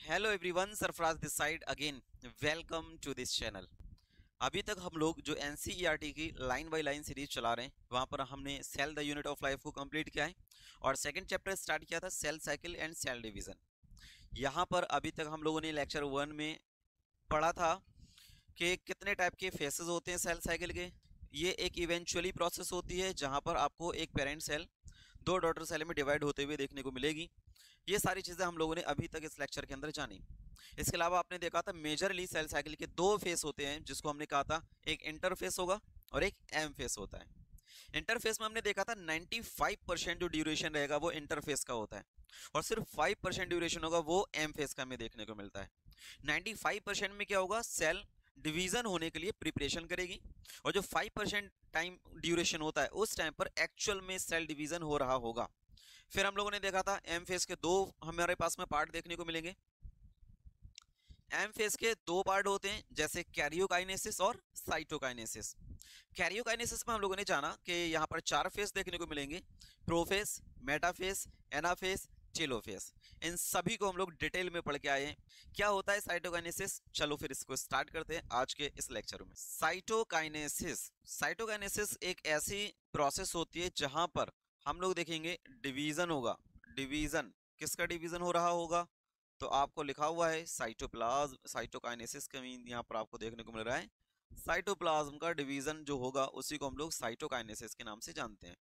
Hello everyone, Sarfaraz this side again. Welcome to this channel. अभी तक हम लोग जो एनसीईआरटी की लाइन बाय लाइन सीरीज चला रहे हैं, वहां पर हमने cell the unit of life को कंप्लीट किया है और सेकंड चैप्टर स्टार्ट किया था cell cycle and cell division. यहाँ पर अभी तक हम लोगों ने लेक्चर 1 में पढ़ा था कि कितने टाइप के फेसेस होते हैं सेल साइकिल के। ये एक इवेंचुअली प्रोसेस होती है जहां पर आपको एक पेरेंट सेल दो डॉटर सेल में डिवाइड होते हुए देखने को मिलेगी। ये सारी चीजें हम लोगों ने अभी तक इस लेक्चर के अंदर जानी। इसके अलावा आपने देखा था मेजरली सेल साइकिल के दो फेस होते हैं, जिसको हमने कहा था एक इंटरफेस होगा और एक एम फेस होता है। इंटरफेस में हमने देखा था 95% जो ड्यूरेशन रहेगा वो इंटरफेस का होता है और सिर्फ 5% ड्यूरेशन होगा वो एम फेस का हमें देखने को मिलता है। 95% में क्या होगा, सेल डिवीजन होने के लिए प्रिपरेशन करेगी और जो 5% टाइम ड्यूरेशन होता है उस टाइम पर एक्चुअल में सेल डिवीजन हो रहा होगा। फिर हम लोगों ने देखा था एम फेस के दो हमारे पास में पार्ट देखने को मिलेंगे। एम फेस के दो पार्ट होते हैं, जैसे कैरियोकाइनेसिस और साइटोकाइनेसिस। कैरियोकाइनेसिस में हम लोगों ने जाना कि यहाँ पर चार फेस देखने को मिलेंगे, प्रोफेस, मेटाफेस, एनाफेस, टेलोफेस। इन सभी को हम लोग डिटेल में पढ़ के आए हैं। क्या होता है साइटोकाइनेसिस, चलो फिर इसको स्टार्ट करते हैं आज के इस लेक्चर में। साइटोकाइनेसिस एक ऐसी प्रोसेस होती है जहां पर हम लोग देखेंगे डिवीजन होगा। डिवीजन किसका डिवीजन हो रहा होगा, तो आपको लिखा हुआ है साइटोप्लाज्म। साइटोकाइनेसिस का मीन यहाँ पर आपको देखने को मिल रहा है साइटोप्लाज्म का डिवीजन जो होगा उसी को हम लोग साइटोकाइनेसिस के नाम से जानते हैं।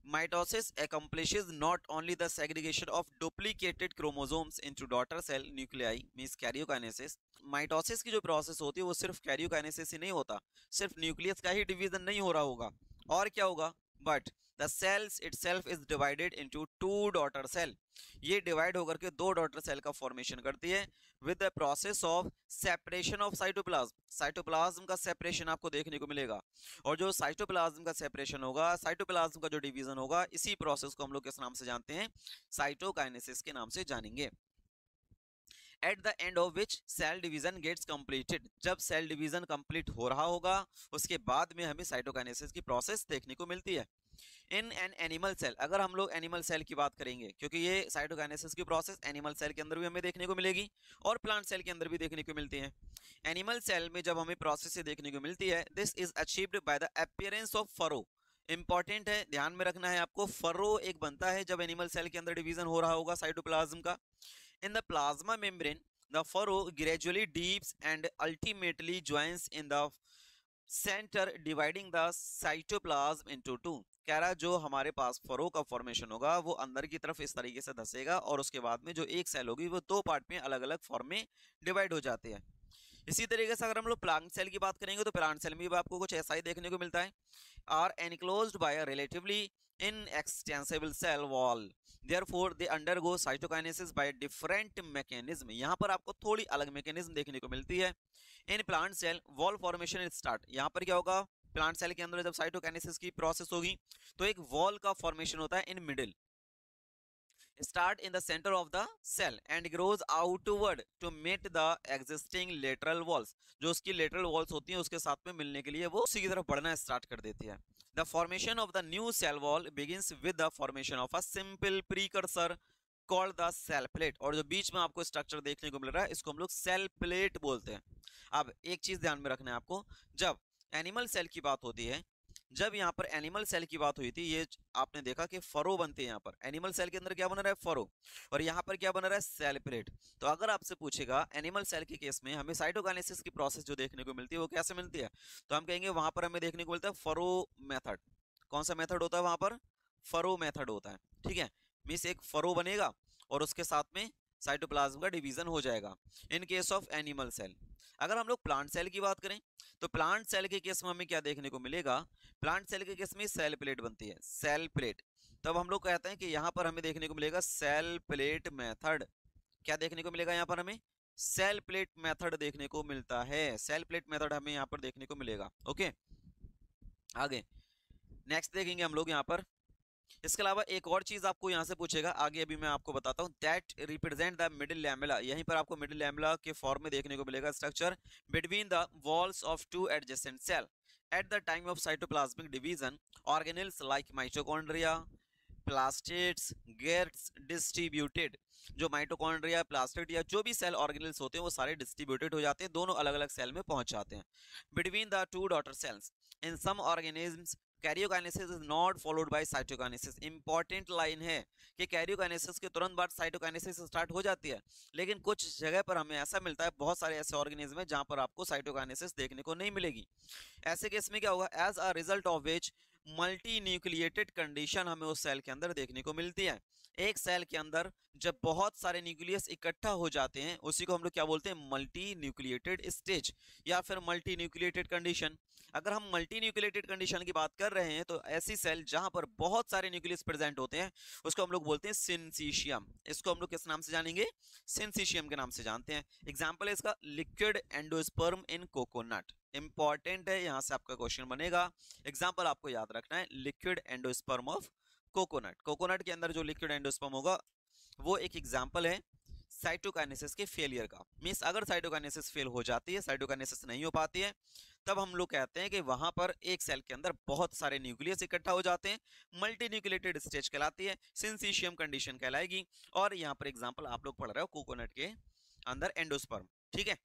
Mitosis accomplishes not only the segregation of duplicated chromosomes into daughter cell nuclei means karyokinesis। Mitosis की जो प्रोसेस होती है वो सिर्फ कैरियोकाइनेसिस ही नहीं होता, सिर्फ न्यूक्लियस का ही डिवीजन नहीं हो रहा होगा, और क्या होगा, but the cells itself is divided into two daughter cell. ये डिवाइड होकर के दो डॉटर सेल का फॉर्मेशन करती है with the process of separation of cytoplasm. Cytoplasm का सेपरेशन आपको देखने को मिलेगा और जो साइटोप्लाज्म का सेपरेशन होगा, साइटोप्लाज्म का जो डिवीजन होगा, इसी प्रोसेस को हम लोग किस नाम से जानते हैं, साइटोकाइनेसिस के नाम से जानेंगे। At the end of which cell division gets completed, जब सेल डिवीजन कंप्लीट हो रहा होगा उसके बाद में हमें साइटोकाइनेसिस की प्रोसेस देखने को मिलती है। इन एन एनिमल सेल, अगर हम लोग एनिमल सेल की बात करेंगे, क्योंकि ये साइटोकाइनेसिस की प्रोसेस एनिमल सेल के अंदर भी हमें देखने को मिलेगी और प्लांट सेल के अंदर भी देखने को मिलती है। एनिमल सेल में जब हमें प्रोसेस देखने को मिलती है, this is achieved by the appearance of furrow. Important है, ध्यान में रखना है आपको, फरो एक बनता है जब एनिमल सेल के अंदर डिवीजन हो रहा होगा साइटोप्लाज्म का। In the plasma membrane the furrow gradually deeps and ultimately joins in the center dividing the cytoplasm into two। कह रहा जो हमारे पास फरो का फॉर्मेशन होगा वो अंदर की तरफ इस तरीके से धसेगा और उसके बाद में जो एक सेल होगी वो दो पार्ट में अलग अलग फॉर्म में डिवाइड हो जाते हैं। इसी तरीके से अगर हम लोग प्लांट सेल की बात करेंगे तो प्लांट सेल में भी आपको कुछ ऐसा ही देखने को मिलता है। Are enclosed by a relatively inextensible cell wall, therefore they undergo cytokinesis by different mechanism। यहाँ पर आपको थोड़ी अलग मैकेनिज्म देखने को मिलती है। In plant cell wall formation start, यहाँ पर क्या होगा, प्लांट सेल के अंदर जब साइटोकाइनेसिस की प्रोसेस होगी तो एक वॉल का फॉर्मेशन होता है in middle, start in the center of the cell and grows outward to meet the existing lateral walls। जो उसकी lateral walls होती हैं उसके साथ में मिलने के लिए वो उसी की तरफ बढ़ना स्टार्ट कर देती है। The formation of the new cell wall begins with the formation of a simple precursor called the cell plate। और जो बीच में आपको स्ट्रक्चर देखने को मिल रहा है इसको हम लोग सेल प्लेट बोलते हैं। अब एक चीज ध्यान में रखना है आपको, जब एनिमल सेल की बात होती है, जब यहाँ पर एनिमल सेल की बात हुई थी, ये आपने देखा कि फरो बनते हैं। यहाँ पर एनिमल सेल के अंदर क्या बन रहा है, फरो, और यहाँ पर क्या बन रहा है, सेल प्लेट। तो अगर आपसे पूछेगा एनिमल सेल के केस में हमें साइटोकाइनेसिस की प्रोसेस जो देखने को मिलती है वो कैसे मिलती है, तो हम कहेंगे वहां पर हमें देखने को मिलता है फरो मेथड। कौन सा मेथड होता है वहां पर, फरो मेथड होता है। ठीक है, मीन्स एक फरो बनेगा और उसके साथ में साइटोप्लाज्म का डिवीजन हो जाएगा in case of animal cell. अगर हम लोग प्लांट सेल की बात करें तो प्लांट सेल के केस में हमें क्या देखने को मिलेगा, प्लांट सेल के केस में सेल प्लेट बनती है, सेल प्लेट। तब हम लोग कहते हैं कि यहां पर हमें देखने को मिलेगा सेल प्लेट मेथड। क्या देखने को मिलेगा, यहां पर हमें सेल प्लेट मेथड देखने को मिलता है। सेल प्लेट मेथड हमें यहां पर देखने को मिलेगा। ओके, आगे नेक्स्ट देखेंगे हम लोग यहां पर। इसके अलावा एक और चीज आपको यहां से पूछेगा आगे, अभी मैं आपको बताता हूं, that represent the middle lamella. यहीं पर आपको मिडिल लैमेला के फॉर्म में देखने को मिलेगा structure between the walls of two adjacent cell. At the time of cytoplasmic division organelles like mitochondria, plastids gets distributed. जो माइटोकॉन्ड्रिया, प्लास्टिड या जो भी सेल ऑर्गेनेल्स होते हैं वो सारे डिस्ट्रीब्यूटेड हो जाते हैं, दोनों अलग अलग सेल में पहुंच जाते हैं। Between the two daughter cells in some organisms karyokinesis is not followed by cytokinesis. Important line है कि कैरियोकाइनेसिस के तुरंत बाद साइटोकाइनेसिस स्टार्ट हो जाती है, लेकिन कुछ जगह पर हमें ऐसा मिलता है, बहुत सारे ऐसे ऑर्गेनिज्म हैं जहां पर आपको साइटोकाइनेसिस देखने को नहीं मिलेगी। ऐसे केस में क्या होगा, as a result of which multi nucleated condition हमें उस सेल के अंदर देखने को मिलती है। एक सेल के अंदर जब बहुत सारे न्यूक्लियस इकट्ठा हो जाते हैं उसी को हम लोग क्या बोलते हैं, मल्टी न्यूक्लिएटेड स्टेज या फिर मल्टी न्यूक्लिएटेड कंडीशन। अगर हम मल्टी न्यूक्लिएटेड कंडीशन की बात कर रहे हैं तो ऐसी सेल जहां पर बहुत सारे न्यूक्लियस प्रेजेंट होते हैं उसको हम लोग बोलते हैं सिंसिशियम। इसको हम लोग किस नाम से जानेंगे, सिंसिशियम के नाम से जानते हैं। एग्जांपल है इसका लिक्विड एंडोस्पर्म इन कोकोनट। इंपॉर्टेंट है, यहां से आपका क्वेश्चन बनेगा। एग्जांपल आपको याद रखना है, liquid endosperm of coconut. Coconut के अंदर जो लिक्विड एंडोस्पर्म होगा वो एक एग्जांपल है साइटोकाइनेसिस के फेलियर का। मींस अगर साइटोकाइनेसिस फेल हो जाती है, साइटोकाइनेसिस नहीं हो पाती है, तब हम लोग कहते हैं कि वहां पर एक सेल के अंदर बहुत सारे न्यूक्लियस इकट्ठा हो जाते हैं, मल्टी न्यूक्लिएटेड स्टेज कहलाती है, सिंसिशियम कंडीशन कहलाएगी। और यहाँ पर एग्जांपल आप लोग पढ़ रहे हो कोकोनट के अंदर एंडोस्पर्म। ठीक है,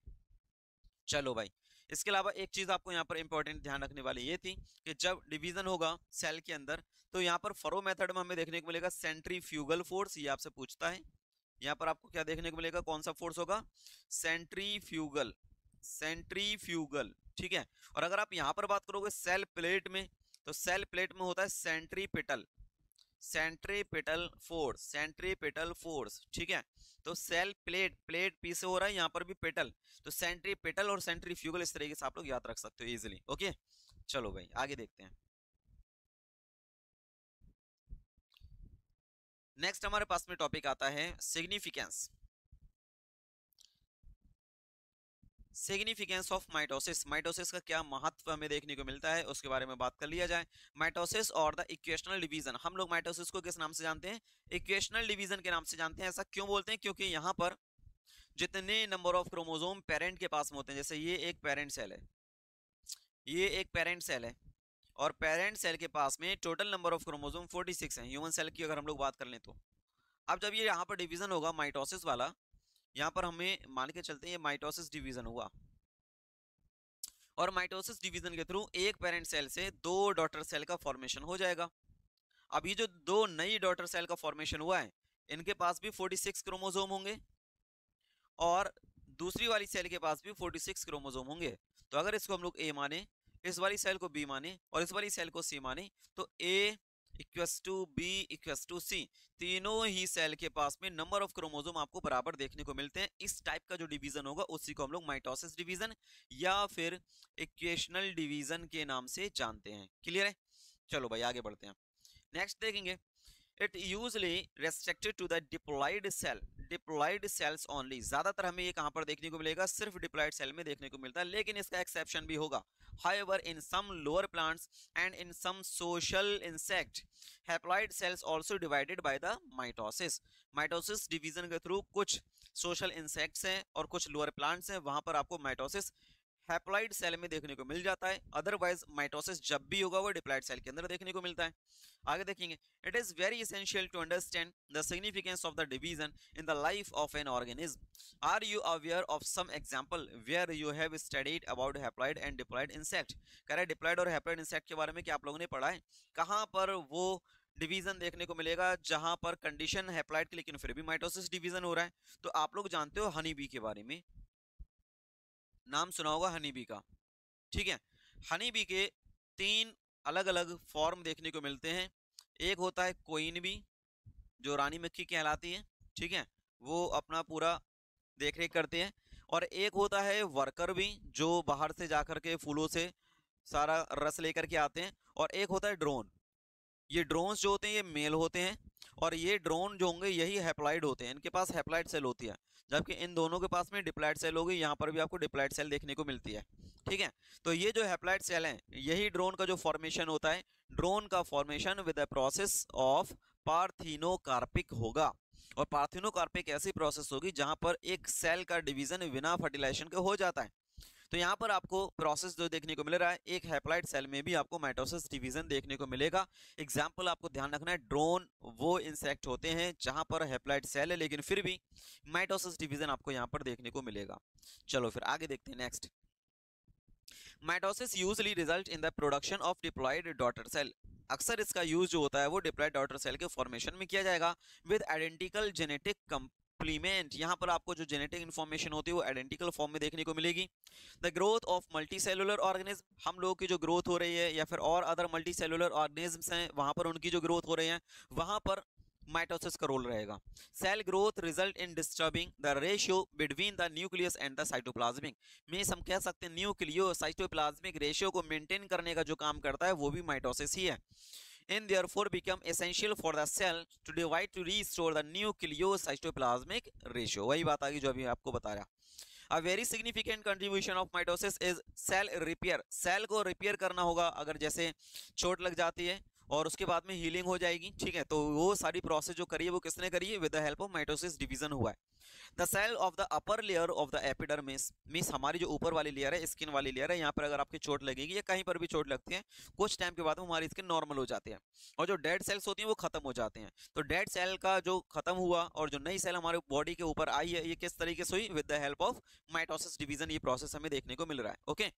चलो भाई, इसके अलावा एक चीज आपको यहाँ पर इंपॉर्टेंट ध्यान रखने वाली ये थी कि जब डिवीजन होगा सेल के अंदर तो यहाँ पर फरो मेथड में हमें देखने को मिलेगा सेंट्रीफ्यूगल फोर्स। ये आपसे पूछता है, यहाँ पर आपको क्या देखने को मिलेगा, कौन सा फोर्स होगा, सेंट्रीफ्यूगल, सेंट्रीफ्यूगल। ठीक है, और अगर आप यहाँ पर बात करोगे सेल प्लेट में तो सेल प्लेट में होता है centripetal, centripetal force, centripetal force. ठीक है, तो सेल प्लेट, प्लेट पी से हो रहा है, यहाँ पर भी पेटल, तो सेंट्रीपिटल और सेंट्रीफ्यूगल इस तरीके से आप लोग याद रख सकते हो इजीली। ओके, चलो भाई आगे देखते हैं। नेक्स्ट हमारे पास में टॉपिक आता है significance, significance of mitosis. Mitosis का क्या महत्व हमें देखने को मिलता है उसके बारे में बात कर लिया जाए। माइटोसिस और द इक्वेशनल डिवीजन, हम लोग माइटोसिस को किस नाम से जानते हैं, इक्वेशनल डिवीजन के नाम से जानते हैं। ऐसा क्यों बोलते हैं, क्योंकि यहाँ पर जितने नंबर ऑफ क्रोमोसोम पेरेंट के पास में होते हैं, जैसे ये एक पेरेंट सेल है, ये एक पेरेंट सेल है, और पेरेंट सेल के पास में टोटल नंबर ऑफ क्रोमोसोम 46 है, ह्यूमन सेल की अगर हम लोग बात कर लें तो। अब जब ये यहाँ पर डिवीजन होगा माइटोसिस वाला, यहाँ पर हमें मान के चलते हैं ये माइटोसिस डिवीजन हुआ, और माइटोसिस डिवीजन के थ्रू एक पेरेंट सेल से दो डॉटर सेल का फॉर्मेशन हो जाएगा। अब ये जो दो नई डॉटर सेल का फॉर्मेशन हुआ है इनके पास भी 46 क्रोमोसोम होंगे और दूसरी वाली सेल के पास भी 46 क्रोमोसोम होंगे। तो अगर इसको हम लोग ए माने, इस वाली सेल को बी माने और इस वाली सेल को सी माने, तो A equals to B equals to C, तीनों ही सेल के पास में नंबर ऑफ क्रोमोसोम आपको बराबर देखने को मिलते हैं। इस टाइप का जो डिवीजन होगा उसी को हम लोग माइटोसिस डिवीजन या फिर इक्वेशनल डिवीजन के नाम से जानते हैं। क्लियर है, चलो भाई आगे बढ़ते हैं। नेक्स्ट देखेंगे, it usually restricted to the diploid cell, diploid cells only. ज्यादातर हमें ये कहां पर देखने को मिलेगा, सिर्फ डिप्लॉयड सेल में देखने को मिलता है, लेकिन इसका एक्सेप्शन भी होगा। However, in some lower plants and in some social insect, haploid cells also divided by the mitosis. Mitosis division के थ्रू कुछ social insects हैं और कुछ lower plants हैं, वहां पर आपको mitosis हैप्लॉइड सेल में देखने को मिल जाता है। अदरवाइज माइटोसिस जब भी होगा वो डिप्लॉयड सेल के अंदर देखने को मिलता है। आगे देखेंगे, it is very essential to understand the significance of the division in the life of an organism. Are you aware of some example where you have studied about haploid and diploid insect. कह रहे diploid और haploid insect के बारे में क्या आप लोगों ने पढ़ा है, कहां पर वो डिवीजन देखने को मिलेगा जहां पर कंडीशन हैप्लॉइड की लेकिन फिर भी माइटोसिस डिवीजन हो रहा है। तो आप लोग जानते हो हनी बी के बारे में, नाम सुना होगा हनी बी का। ठीक है, हनी बी के तीन अलग अलग फॉर्म देखने को मिलते हैं। एक होता है क्वीन बी जो रानी मक्खी कहलाती है, ठीक है, वो अपना पूरा देख रेख करते हैं। और एक होता है वर्कर बी जो बाहर से जाकर के फूलों से सारा रस लेकर के आते हैं। और एक होता है ड्रोन, ये ड्रोन्स जो होते हैं ये मेल होते हैं और ये ड्रोन जो होंगे यही हैप्लॉइड होते हैं, इनके पास हैप्लॉइड सेल होती है, जबकि इन दोनों के पास में डिप्लॉयड सेल होगी। यहाँ पर भी आपको डिप्लॉयड सेल देखने को मिलती है। ठीक है, तो ये जो हैप्लॉइड सेल हैं यही ड्रोन का जो फॉर्मेशन होता है, ड्रोन का formation with the process of parthenocarpic होगा। और पार्थिनोकार्पिक ऐसी प्रोसेस होगी जहां पर एक सेल का डिवीजन बिना फर्टिलाइजेशन के हो जाता है। तो यहाँ पर आपको प्रोसेस जो देखने को मिल रहा है, एक हैप्लॉइड सेल में भी आपको माइटोसिस डिवीजन देखने को मिलेगा। एग्जाम्पल आपको ध्यान रखना है, ड्रोन वो इंसेक्ट होते हैं जहां पर हैप्लॉइड सेल है लेकिन फिर भी माइटोसिस डिवीजन आपको यहाँ पर देखने को मिलेगा। चलो फिर आगे देखते हैं next. Mitosis usually result in the production of diploid daughter cell. अक्सर इसका यूज जो होता है वो डिप्लॉयड डॉटर सेल के फॉर्मेशन में किया जाएगा विद आइडेंटिकल जेनेटिक कंप्लीमेंट। यहाँ पर आपको जो जेनेटिक इन्फॉर्मेशन होती है वो आइडेंटिकल फॉर्म में देखने को मिलेगी। The growth of multi cellular organism, हम लोगों की जो ग्रोथ हो रही है या फिर और अदर मल्टी सेलुलर ऑर्गेनिज्म्स हैं वहां पर उनकी जो ग्रोथ हो रही है वहां पर माइटोसिस का रोल रहेगा। Cell growth result in disturbing the ratio between the nucleus and the cytoplasmic means हम कह सकते हैं न्यूक्लियो साइटोप्लाज्मिक रेशियो को मेंटेन करने का जो काम करता है वो भी माइटोसिस ही है। and therefore become essential for the cell to divide to restore the nucleocytoplasmic ratio। वही बात आ गई जो अभी आपको बता रहा। A very significant contribution of mitosis is cell repair। Cell को रिपेयर करना होगा अगर जैसे चोट लग जाती है और उसके बाद में हीलिंग हो जाएगी, ठीक है, तो वो सारी प्रोसेस जो करी है वो किसने करी है, with the help of mitosis division हुआ है। The cell of the upper layer of the epidermis means हमारी जो ऊपर वाली लेयर है, स्किन वाली लेयर है, यहाँ पर अगर आपकी चोट लगेगी या कहीं पर भी चोट लगती है कुछ टाइम के बाद में हमारी स्किन नॉर्मल हो जाती है और जो डेड सेल्स होती हैं वो खत्म हो जाते हैं। तो डेड सेल का जो खत्म हुआ और जो नई सेल हमारे बॉडी के ऊपर आई है ये किस तरीके से हुई, with the help of mitosis division. ये प्रोसेस हमें देखने को मिल रहा है। Okay,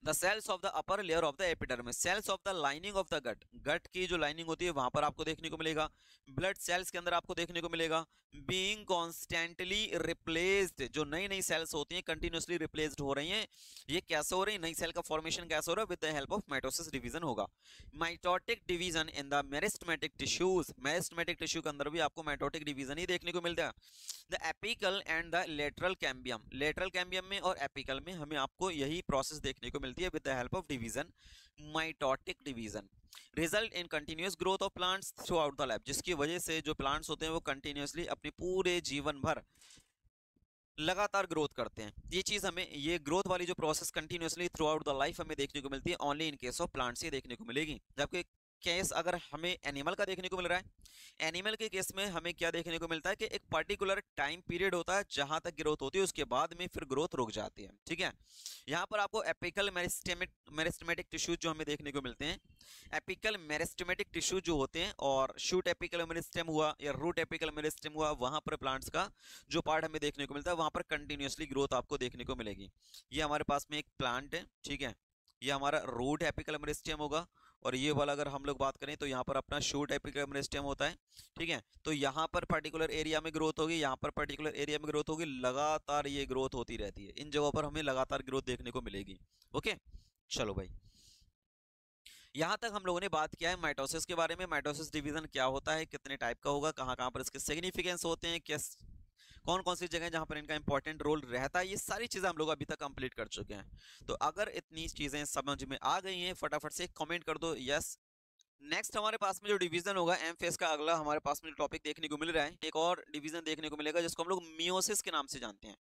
the cells of the upper layer of the epidermis, cells of the lining of the gut, gut की जो लाइनिंग होती है वहां पर आपको देखने को मिलेगा। ब्लड सेल्स के अंदर आपको देखने को मिलेगा। बीइंग कॉन्स्टेंटली रिप्लेस्ड, जो नई नई सेल्स होती हैं कंटिन्यूसली रिप्लेस्ड हो रही हैं। ये कैसे हो रही है, नई सेल का फॉर्मेशन कैसे हो रहा है, with the help of mitosis division होगा। Mitotic division in the meristematic tissues, meristematic tissue के अंदर भी आपको माइटोटिक डिवीजन ही देखने को मिलता है। The apical and the lateral cambium, lateral cambium में और एपिकल में हमें आपको यही प्रोसेस देखने को मिलती है with the help of division, mitotic division. Result in continuous growth of plants through out the life, जिसकी वजह से जो प्लांट्स होते हैं वो कंटिन्यूअसली अपने पूरे जीवन भर लगातार ग्रोथ करते हैं। ये चीज हमें, ये ग्रोथ वाली जो process continuously throughout the life हमें देखने को मिलती है, only in case of plants ही देखने को मिलेगी। जबकि केस अगर हमें एनिमल का देखने को मिल रहा है, एनिमल के केस में हमें क्या देखने को मिलता है कि एक पर्टिकुलर टाइम पीरियड होता है जहां तक ग्रोथ होती है, उसके बाद में फिर ग्रोथ रुक जाती है। ठीक है, यहाँ पर आपको एपिकल मेरिस्टेमेटिक टिश्यू जो हमें देखने को मिलते हैं, एपिकल मेरिस्टेमेटिक टिश्यू जो होते हैं, और शूट एपिकल मेरिस्टेम हुआ या रूट एपिकल मेरिस्टेम हुआ, वहां पर प्लांट्स का जो पार्ट हमें देखने को मिलता है वहां पर कंटिन्यूअसली ग्रोथ आपको देखने को मिलेगी। ये हमारे पास में एक प्लांट है, ठीक है, ये हमारा रूट एपिकल मेरिस्टेम होगा, और ये वाला अगर हम लोग बात करें तो यहाँ पर अपना शूट एपिकल मेरिस्टेम होता है। ठीक है, तो यहाँ पर पर्टिकुलर एरिया में ग्रोथ होगी, यहाँ पर पर्टिकुलर एरिया में ग्रोथ होगी, लगातार ये ग्रोथ होती रहती है, इन जगहों पर हमें लगातार ग्रोथ देखने को मिलेगी। ओके, चलो भाई, यहाँ तक हम लोगों ने बात किया है माइटोसिस के बारे में। माइटोसिस डिवीजन क्या होता है, कितने टाइप का होगा, कहाँ कहाँ पर इसके सिग्निफिकेंस होते हैं, किस कौन कौन सी जगह जहां पर इनका इंपॉर्टेंट रोल रहता है, ये सारी चीजें हम लोग अभी तक कंप्लीट कर चुके हैं। तो अगर इतनी चीजें समझ में आ गई हैं फटाफट से कमेंट कर दो यस। नेक्स्ट हमारे पास में जो डिवीजन होगा एम फेस का, अगला हमारे पास में टॉपिक देखने को मिल रहा है, एक और डिवीजन देखने को मिलेगा जिसको हम लोग मियोसिस के नाम से जानते हैं।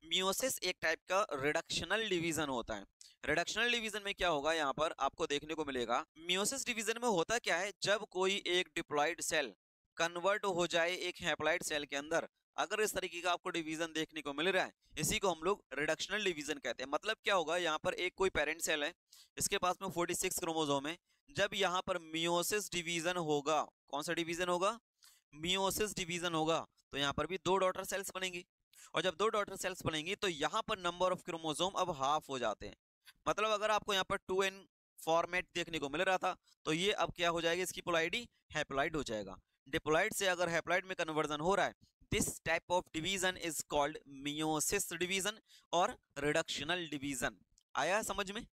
मियोसिस एक टाइप का रिडक्शनल डिवीजन होता है। रिडक्शनल डिवीजन में क्या होगा, यहाँ पर आपको देखने को मिलेगा, मियोसिस डिवीजन में होता क्या है, जब कोई एक डिप्लॉयड सेल कन्वर्ट हो जाए एक हैप्लॉयड सेल के अंदर, अगर इस तरीके का आपको डिवीजन देखने को मिल रहा है, इसी को हम लोग रिडक्शनल डिवीजन कहते हैं। मतलब क्या होगा, यहाँ पर एक कोई पेरेंट सेल है, इसके पास में 46 क्रोमोसोम है, जब यहाँ पर मियोसिस डिवीजन होगा, कौन सा डिवीजन होगा, मियोसिस डिवीजन होगा, तो यहाँ पर भी 2 डॉटर सेल्स बनेंगी, और जब 2 डॉटर सेल्स बनेंगी तो यहाँ पर नंबर ऑफ क्रोमोसोम अब हाफ हो जाते हैं। मतलब अगर आपको यहाँ पर 2n फॉर्मेट देखने को मिल रहा था, तो ये अब क्या हो जाएगा, इसकी पोलैरिटी हैप्लॉइड हो जाएगा। डिप्लॉइड से अगर हैप्लॉइड में कन्वर्जन हो रहा है, this type of division is called meiosis division और रिडक्शनल डिवीजन। आया समझ में?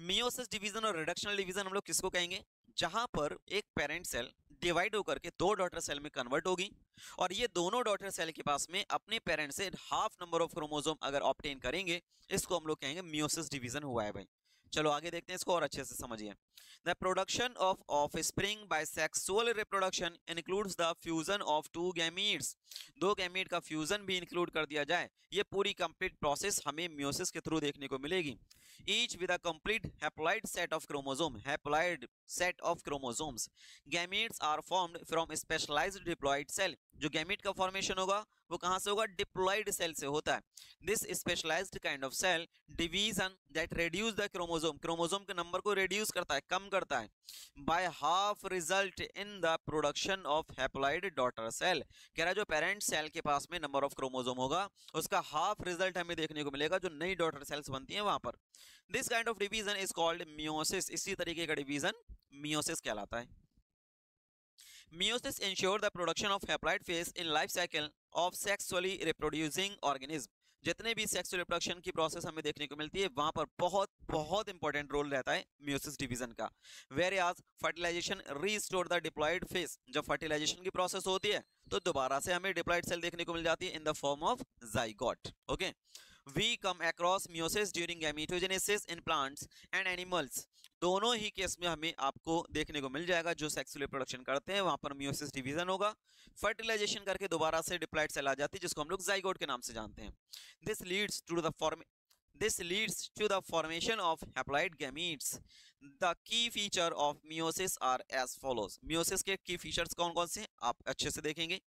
मियोसिस डिवीजन और रिडक्शनल डिवीजन हम लोग किसको कहेंगे, जहां पर एक पेरेंट सेल डिवाइड होकर के 2 डॉटर सेल में कन्वर्ट होगी, और ये दोनों डॉटर सेल के पास में अपने पेरेंट से हाफ नंबर ऑफ क्रोमोसोम अगर ऑब्टेन करेंगे, इसको हम लोग कहेंगे मियोसिस डिवीजन हुआ है भाई। चलो आगे देखते हैं इसको और अच्छे से समझिए। The production of offspring by sexual reproduction includes the fusion of two gametes. दो गैमीट का फ्यूजन भी इंक्लूड कर दिया जाए, ये पूरी कंप्लीट प्रोसेस हमें मियोसिस के थ्रू देखने को मिलेगी. Each with a complete haploid set of chromosome, haploid set of chromosomes. Gametes are formed from specialized diploid cell. जो गैमीट का फॉर्मेशन होगा वो कहां से होगा? डिप्लॉइड सेल से होता है. This specialized kind of cell division that reduce the chromosome, chromosome के नंबर को रिड्यूस करता है, कम करता है, by half result in the production of haploid daughter cell. कह रहा है जो पेरेंट सेल के पास में नंबर ऑफ क्रोमोसोम होगा उसका हाफ रिजल्ट हमें देखने को मिलेगा जो नई डॉटर सेल्स बनती हैं वहां पर. This kind of division is called meiosis. इसी तरीके का डिवीजन मियोसिस कहलाता है. Meiosis ensure the production of haploid phase in life cycle of sexually reproducing organism. जितने भी सेक्सुअल रिप्रोडक्शन की प्रोसेस हमें देखने को मिलती है वहां पर बहुत बहुत इंपॉर्टेंट रोल रहता है मियोसिस डिवीजन का. Whereas fertilization restore the diploid phase. जब फर्टिलाइजेशन की प्रोसेस होती है तो दोबारा से हमें डिप्लॉइड सेल देखने को मिल जाती है in the form of zygote. Okay, we come across meiosis during gametogenesis in plants and animals. दोनों ही केस में हमें आपको देखने को मिल जाएगा जो सेक्सुअल रिप्रोडक्शन करते हैं वहां पर मियोसिस डिवीजन होगा. फर्टिलाइजेशन करके दोबारा से डिप्लॉइड सेल आ जाती है जिसको हम लोग जाइगोट के नाम से जानते हैं. This leads to the formation of haploid gametes. The key feature of meiosis are as follows. Meiosis के की फीचर्स कौन कौन से आप अच्छे से देखेंगे.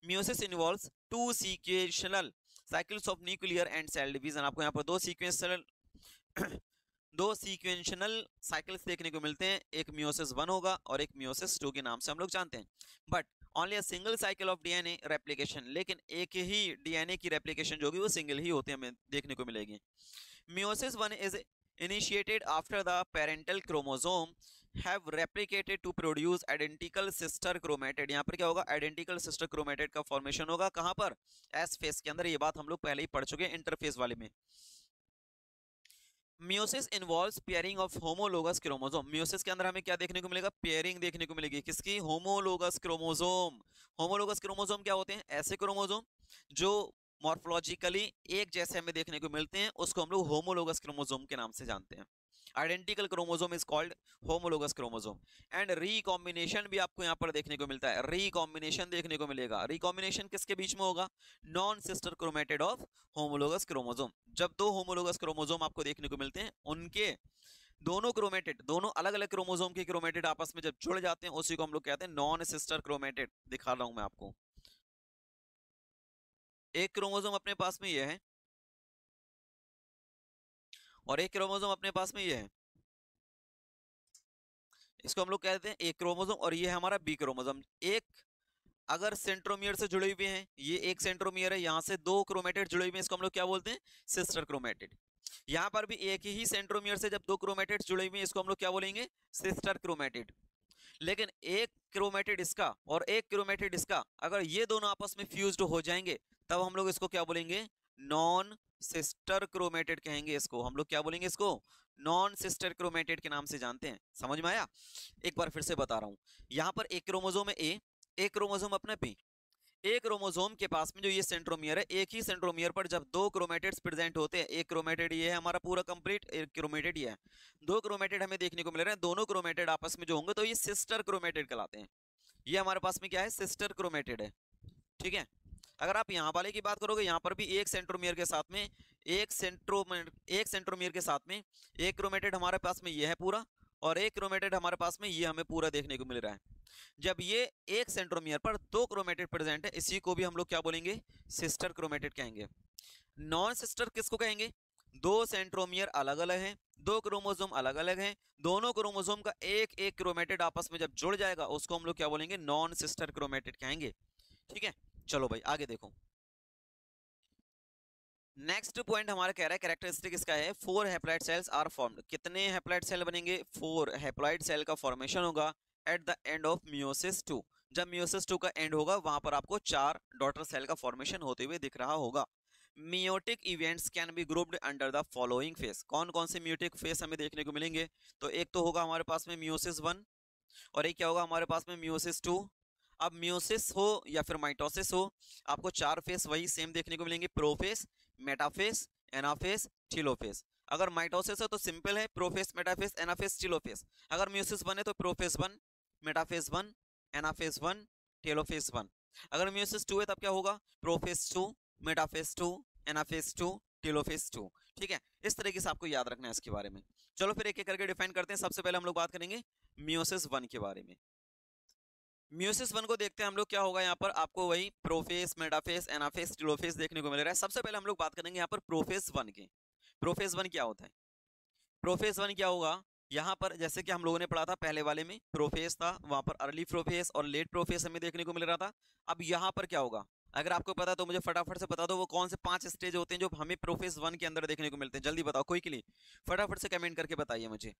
Meiosis involves two sequential cycles of nuclear and cell division. आपको यहाँ पर दो सीक्वेंशियल साइकिल्स देखने को मिलते हैं. एक मियोसिस 1 होगा और एक मियोसिस 2 के नाम से हम लोग जानते हैं. But only a single cycle of DNA replication. लेकिन एक ही डीएनए की रेप्लिकेशन जो होगी वो सिंगल ही होती है हमें देखने को मिलेगी. Meiosis 1 is initiated after the parental chromosome have replicated to produce identical sister chromatid. यहाँ पर क्या होगा? identical sister chromatid का फॉर्मेशन होगा. कहाँ पर? एस फेस के अंदर. ये बात हम लोग पहले ही पढ़ चुके हैं इंटरफेस वाले में. Meiosis involves pairing of homologous chromosome. Meiosis के अंदर हमें क्या देखने को मिलेगा? पेयरिंग देखने को मिलेगी. किसकी? Homologous chromosome. होमोलोगस क्रोमोसोम क्या होते हैं? ऐसे क्रोमोसोम जो मॉर्फोलॉजिकली एक जैसे हमें देखने को मिलते हैं उसको हम लोग होमोलोगस क्रोमोसोम के नाम से जानते हैं. Identical chromosome is called homologous chromosome. And recombination भी आपको यहाँ पर देखने को मिलता है. रीकॉम्बिनेशन देखने को मिलेगा. रीकॉम्बिनेशन किसके बीच में होगा? Non sister chromatid of homologous chromosome. जब दो होमोलोगस क्रोमोसोम आपको देखने को मिलते हैं उनके दोनों क्रोमेटिड, दोनों अलग अलग क्रोमोसोम के क्रोमेटिड आपस में जब जुड़ जाते हैं उसी को हम लोग कहते हैं नॉन सिस्टर क्रोमेटिड. दिखा रहा हूं मैं आपको. एक क्रोमोसोम अपने पास में ये है और एक क्रोमोसोम अपने पास में ये है. इसको हम लोग कहते हैं एक क्रोमोसोम और ये है हमारा बी क्रोमोसोम. एक अगर सेंट्रोमियर से जुड़े हुए हैं, ये एक सेंट्रोमियर है, यहाँ से दो क्रोमेटिड जुड़े हुए हैं, इसको हम लोग क्या बोलते हैं? Sister chromatid. यहाँ पर भी एक ही सेंट्रोमियर से जब दो क्रोमेटिड जुड़े हुए हैं इसको हम लोग क्या बोलेंगे? Sister chromatid. लेकिन एक क्रोमेटिड इसका और एक क्रोमेटिड इसका अगर ये दोनों आपस में फ्यूज्ड हो जाएंगे तब हम लोग इसको क्या बोलेंगे? नॉन सिस्टर क्रोमेटिड कहेंगे. इसको हम लोग क्या बोलेंगे? इसको नॉन सिस्टर क्रोमेटिड के नाम से जानते हैं. समझ में आया? एक बार फिर से बता रहा हूं. यहाँ पर एक क्रोमोसोम है ए, एक क्रोमोसोम अपना बी. एक क्रोमोसोम के पास में जो ये सेंट्रोमियर है, एक ही सेंट्रोमियर पर जब दो क्रोमेटिड्स प्रेजेंट होते हैं, एक क्रोमेटिड ये है हमारा पूरा कंप्लीट, एक क्रोमेटिड ये है, दो क्रोमेटिड हमें देखने को मिल रहे हैं. दोनों क्रोमेटिड आपस में जो होंगे तो ये सिस्टर क्रोमेटिड कहलाते हैं. ये हमारे पास में क्या है? सिस्टर क्रोमेटिड है. ठीक है. अगर आप यहाँ वाले की बात करोगे, यहाँ पर भी एक सेंट्रोमियर के साथ में एक सेंट्रोमियर के साथ में एक क्रोमेटिड हमारे पास में ये है पूरा और एक क्रोमेटिड हमारे पास में ये हमें पूरा देखने को मिल रहा है. जब ये एक सेंट्रोमियर पर दो क्रोमेटिड प्रेजेंट है इसी को भी हम लोग क्या बोलेंगे? सिस्टर क्रोमेटिड कहेंगे. नॉन सिस्टर किसको कहेंगे? दो सेंट्रोमियर अलग अलग हैं, दो क्रोमोसोम अलग अलग हैं, दोनों क्रोमोसोम का एक एक क्रोमेटिड आपस में जब जुड़ जाएगा उसको हम लोग क्या बोलेंगे? नॉन सिस्टर क्रोमेटिड कहेंगे. ठीक है. चलो भाई आगे देखो. नेक्स्ट पॉइंट हमारा कह रहा है कैरेक्टरिस्टिक इसका है 4 हैप्लॉइड सेल्स आर फॉर्म्ड. कितने हैप्लॉइड सेल बनेंगे? 4 हैप्लॉइड सेल का फॉर्मेशन होगा eight the end of meiosis 2. जब मियोसिस 2 का एंड होगा वहां पर आपको 4 डॉटर सेल का फॉर्मेशन होते हुए दिख रहा होगा. Meiotic events can be grouped under the following face. कौन कौन से मियोटिक फेस हमें देखने को मिलेंगे? तो एक तो होगा हमारे पास में मियोसिस 1 और एक क्या होगा हमारे पास में? मियोसिस 2. अब मियोसिस हो या फिर माइटोसिस हो, आपको 4 फेस वही सेम देखने को मिलेंगे. Prophase, metaphase, anaphase, telophase. अगर माइटोसिस है तो सिंपल है, प्रोफेस, मेटाफेस, एनाफेस, टेलोफेस। अगर म्यूसिस बने तो प्रोफेस 1, मेटाफेस 1, एनाफेस 1, टेलोफेस 1। अगर म्यूसिस 2 है तब क्या होगा, प्रोफेस 2, मेटाफेस 2, एनाफेस 2, टेलोफेस 2। ठीक है, इस तरीके से आपको याद रखना है इसके बारे में। चलो फिर एक एक करके डिफाइन करते हैं। सबसे पहले हम लोग बात करेंगे म्यूसिस 1 के बारे में। म्यूसिस 1 को देखते हैं हम लोग, क्या होगा यहाँ पर आपको वही प्रोफेस, मेटाफेस, एनाफेस, टेलोफेस देखने को मिल रहा है। सबसे पहले हम लोग बात करेंगे यहाँ पर प्रोफेस 1 के। प्रोफेस 1 क्या होता है? प्रोफेस 1 क्या होगा, यहाँ पर जैसे कि हम लोगों ने पढ़ा था पहले वाले में, प्रोफेस था, वहां पर अर्ली प्रोफेस और लेट प्रोफेस हमें देखने को मिल रहा था। अब यहाँ पर क्या होगा, अगर आपको पता तो मुझे फटाफट से बता दो वो कौन से 5 स्टेज होते हैं जो हमें प्रोफेस 1 के अंदर देखने को मिलते हैं। जल्दी बताओ, कोई के लिए फटाफट से कमेंट करके बताइए मुझे।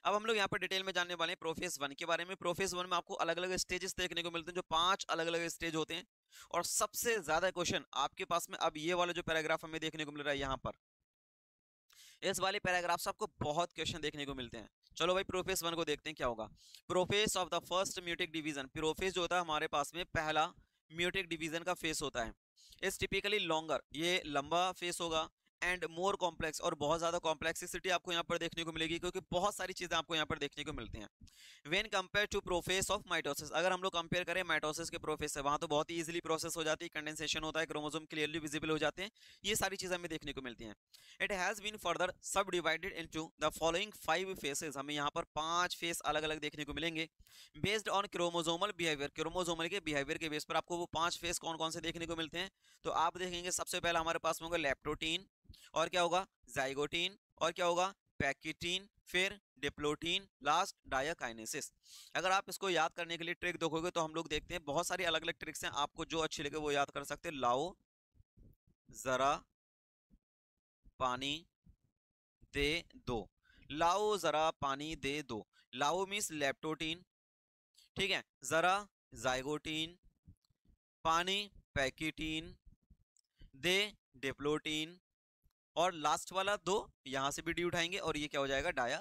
अब हम लोग यहाँ पर डिटेल में जानने वाले हैं प्रोफेस 1 के बारे में। प्रोफेस 1 में आपको अलग अलग स्टेजेस देखने को मिलते हैं, जो 5 अलग अलग स्टेज होते हैं। और सबसे ज्यादा क्वेश्चन आपके पास में अब ये वाला जो पैराग्राफ हमें देखने को मिल रहा है यहाँ पर, इस वाले पैराग्राफ से आपको बहुत क्वेश्चन देखने को मिलते हैं। चलो भाई प्रोफेस 1 को देखते हैं क्या होगा। Prophase of the first meiotic division, prophase जो होता है हमारे पास में पहला म्यूटिक डिवीजन का फेस होता है। इस टिपिकली लॉन्गर, ये लंबा फेस होगा, एंड मोर कॉम्प्लेक्स, और बहुत ज्यादा कॉम्प्लेक्सिटी आपको यहाँ पर देखने को मिलेगी, क्योंकि बहुत सारी चीजें आपको यहाँ पर देखने को मिलती हैं। When compare to prophase of mitosis, अगर हम लोग कंपेयर करें माइटोसिस के प्रोफेस से, वहां तो बहुत ही इजीली प्रोसेस हो जाती है, कंडेंसेशन होता है, क्रोमोसोम क्लियरली विजिबल हो जाते हैं, ये सारी चीजें हमें देखने को मिलती हैं। इट हैज बीन फर्दर सब divided into the following 5 faces, हमें यहाँ पर 5 फेस अलग अलग देखने को मिलेंगे, based on chromosomal behaviour, chromosomal के बिहेवियर के बेस पर आपको वो 5 फेस कौन कौन से देखने को मिलते हैं। तो आप देखेंगे सबसे पहला हमारे पास में होगा लैप्टोटीन, और क्या होगा जाइगोटीन, और क्या होगा पैकिटीन, फिर डिप्लोटीन, लास्ट डायाकाइनेसिस। अगर आप इसको याद करने के लिए ट्रिक देखोगे तो हम लोग देखते हैं बहुत सारी अलग अलग ट्रिक्स हैं, आपको जो अच्छी लगे वो याद कर सकते हैं। लाओ जरा पानी दे दो, लाओ जरा पानी दे दो। लाओ मीन्स लैप्टोटीन, ठीक है, जरा जाइगोटीन, पानी पैकिटीन, दे डिप्लोटीन, और लास्ट वाला दो यहां से भी डी उठाएंगे और ये क्या हो जाएगा डाया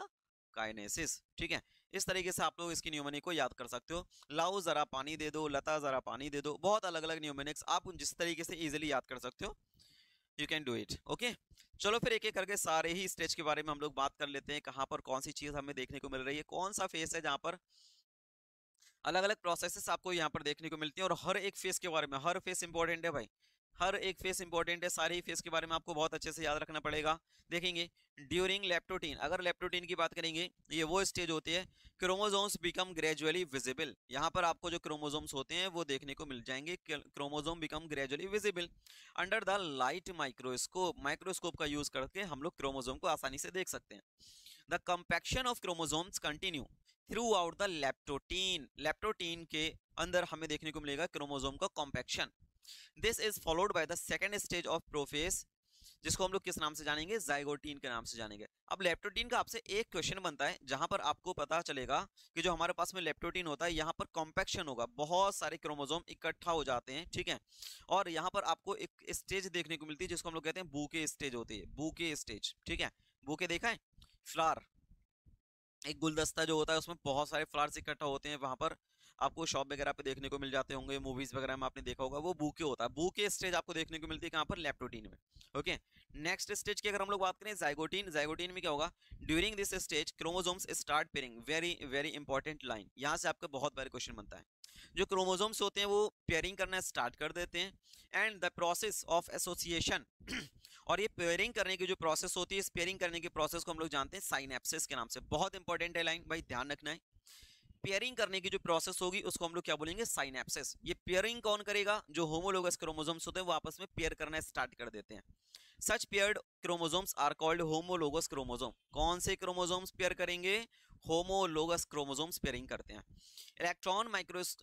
काइनेसिस। ठीक है, इस तरीके से आप लोग इसकी न्यूमोनिक को याद कर सकते हो। लाओ जरा पानी दे दो, लता जरा पानी दे दो, बहुत अलग अलग न्यूमोनिक्स आप जिस तरीके से इजीली याद कर सकते हो, you can do it. Okay, चलो फिर एक एक करके सारे ही स्टेज के बारे में हम लोग बात कर लेते हैं, कहाँ पर कौन सी चीज हमें देखने को मिल रही है, कौन सा फेस है जहां पर अलग अलग प्रोसेसेस आपको यहाँ पर देखने को मिलती है। और हर एक फेस के बारे में, हर फेस इंपॉर्टेंट है भाई, हर एक फेस इंपॉर्टेंट है, सारे ही फेस के बारे में आपको बहुत अच्छे से याद रखना पड़ेगा। देखेंगे ड्यूरिंग लेप्टोटीन, अगर लेप्टोटीन की बात करेंगे, ये वो स्टेज होती है क्रोमोसोम्स बिकम ग्रेजुअली विजिबल, यहाँ पर आपको जो क्रोमोसोम्स होते हैं वो देखने को मिल जाएंगे, chromosome become gradually visible under the light microscope, microscope का यूज करके हम लोग क्रोमोसोम को आसानी से देख सकते हैं। The compaction of chromosomes continue throughout the leptotene, leptotene के अंदर हमें देखने को मिलेगा क्रोमोसोम का compaction. This is followed by the second stage of prophase, जिसको हम लोग किस नाम से जानेंगे, जाइगोटीन के नाम से जानेंगे। अब लेप्टोटीन का आपसे एक क्वेश्चन बनता है जहां पर आपको पता चलेगा कि जो हमारे पास में लेप्टोटीन होता है यहाँ पर कॉम्पैक्शन होगा, बहुत सारे क्रोमोसोम इकट्ठा हो जाते हैं, ठीक है। और यहाँ पर आपको एक स्टेज देखने को मिलती है जिसको हम लोग कहते हैं बूके स्टेज होती है, बूके स्टेज, ठीक है। बूके देखा है, फ्लावर, एक गुलदस्ता जो होता है उसमें बहुत सारे फ्लावर्स इकट्ठा होते हैं, वहां पर आपको शॉप वगैरह पे देखने को मिल जाते होंगे, मूवीज वगैरह में आपने देखा होगा, वो बूके होता है। बूके स्टेज आपको देखने को मिलती है कहाँ पर, लेप्टोटीन में। ओके, नेक्स्ट स्टेज की अगर हम लोग बात करें जाइगोटीन, जाइगोटीन में क्या होगा, during this stage chromosomes start pairing, very very important line, यहाँ से आपका बहुत बार क्वेश्चन बनता है। जो क्रोमोसोम्स होते हैं वो पेयरिंग करना स्टार्ट कर देते हैं, and the process of association और ये पेयरिंग करने की जो प्रोसेस होती है, इस पेयरिंग करने की प्रोसेस को हम लोग जानते हैं साइनेप्सिस के नाम से। बहुत इंपॉर्टेंट है लाइन भाई, ध्यान रखना है। पेयरिंग करने की जो प्रोसेस होगी उसको हम लोग क्या बोलेंगे, साइनेप्सिस। ये पेयरिंग कौन करेगा, जो होमोलोगस क्रोमोसोम्स होते हैं वो आपस में पेयर करना स्टार्ट कर देते हैं। Such paired chromosomes are called homologous chromosome. कौन से क्रोमोसोम्स पेयर करेंगे, होमोलोगस क्रोमोसोम्स पेयरिंग करते हैं। Electron micros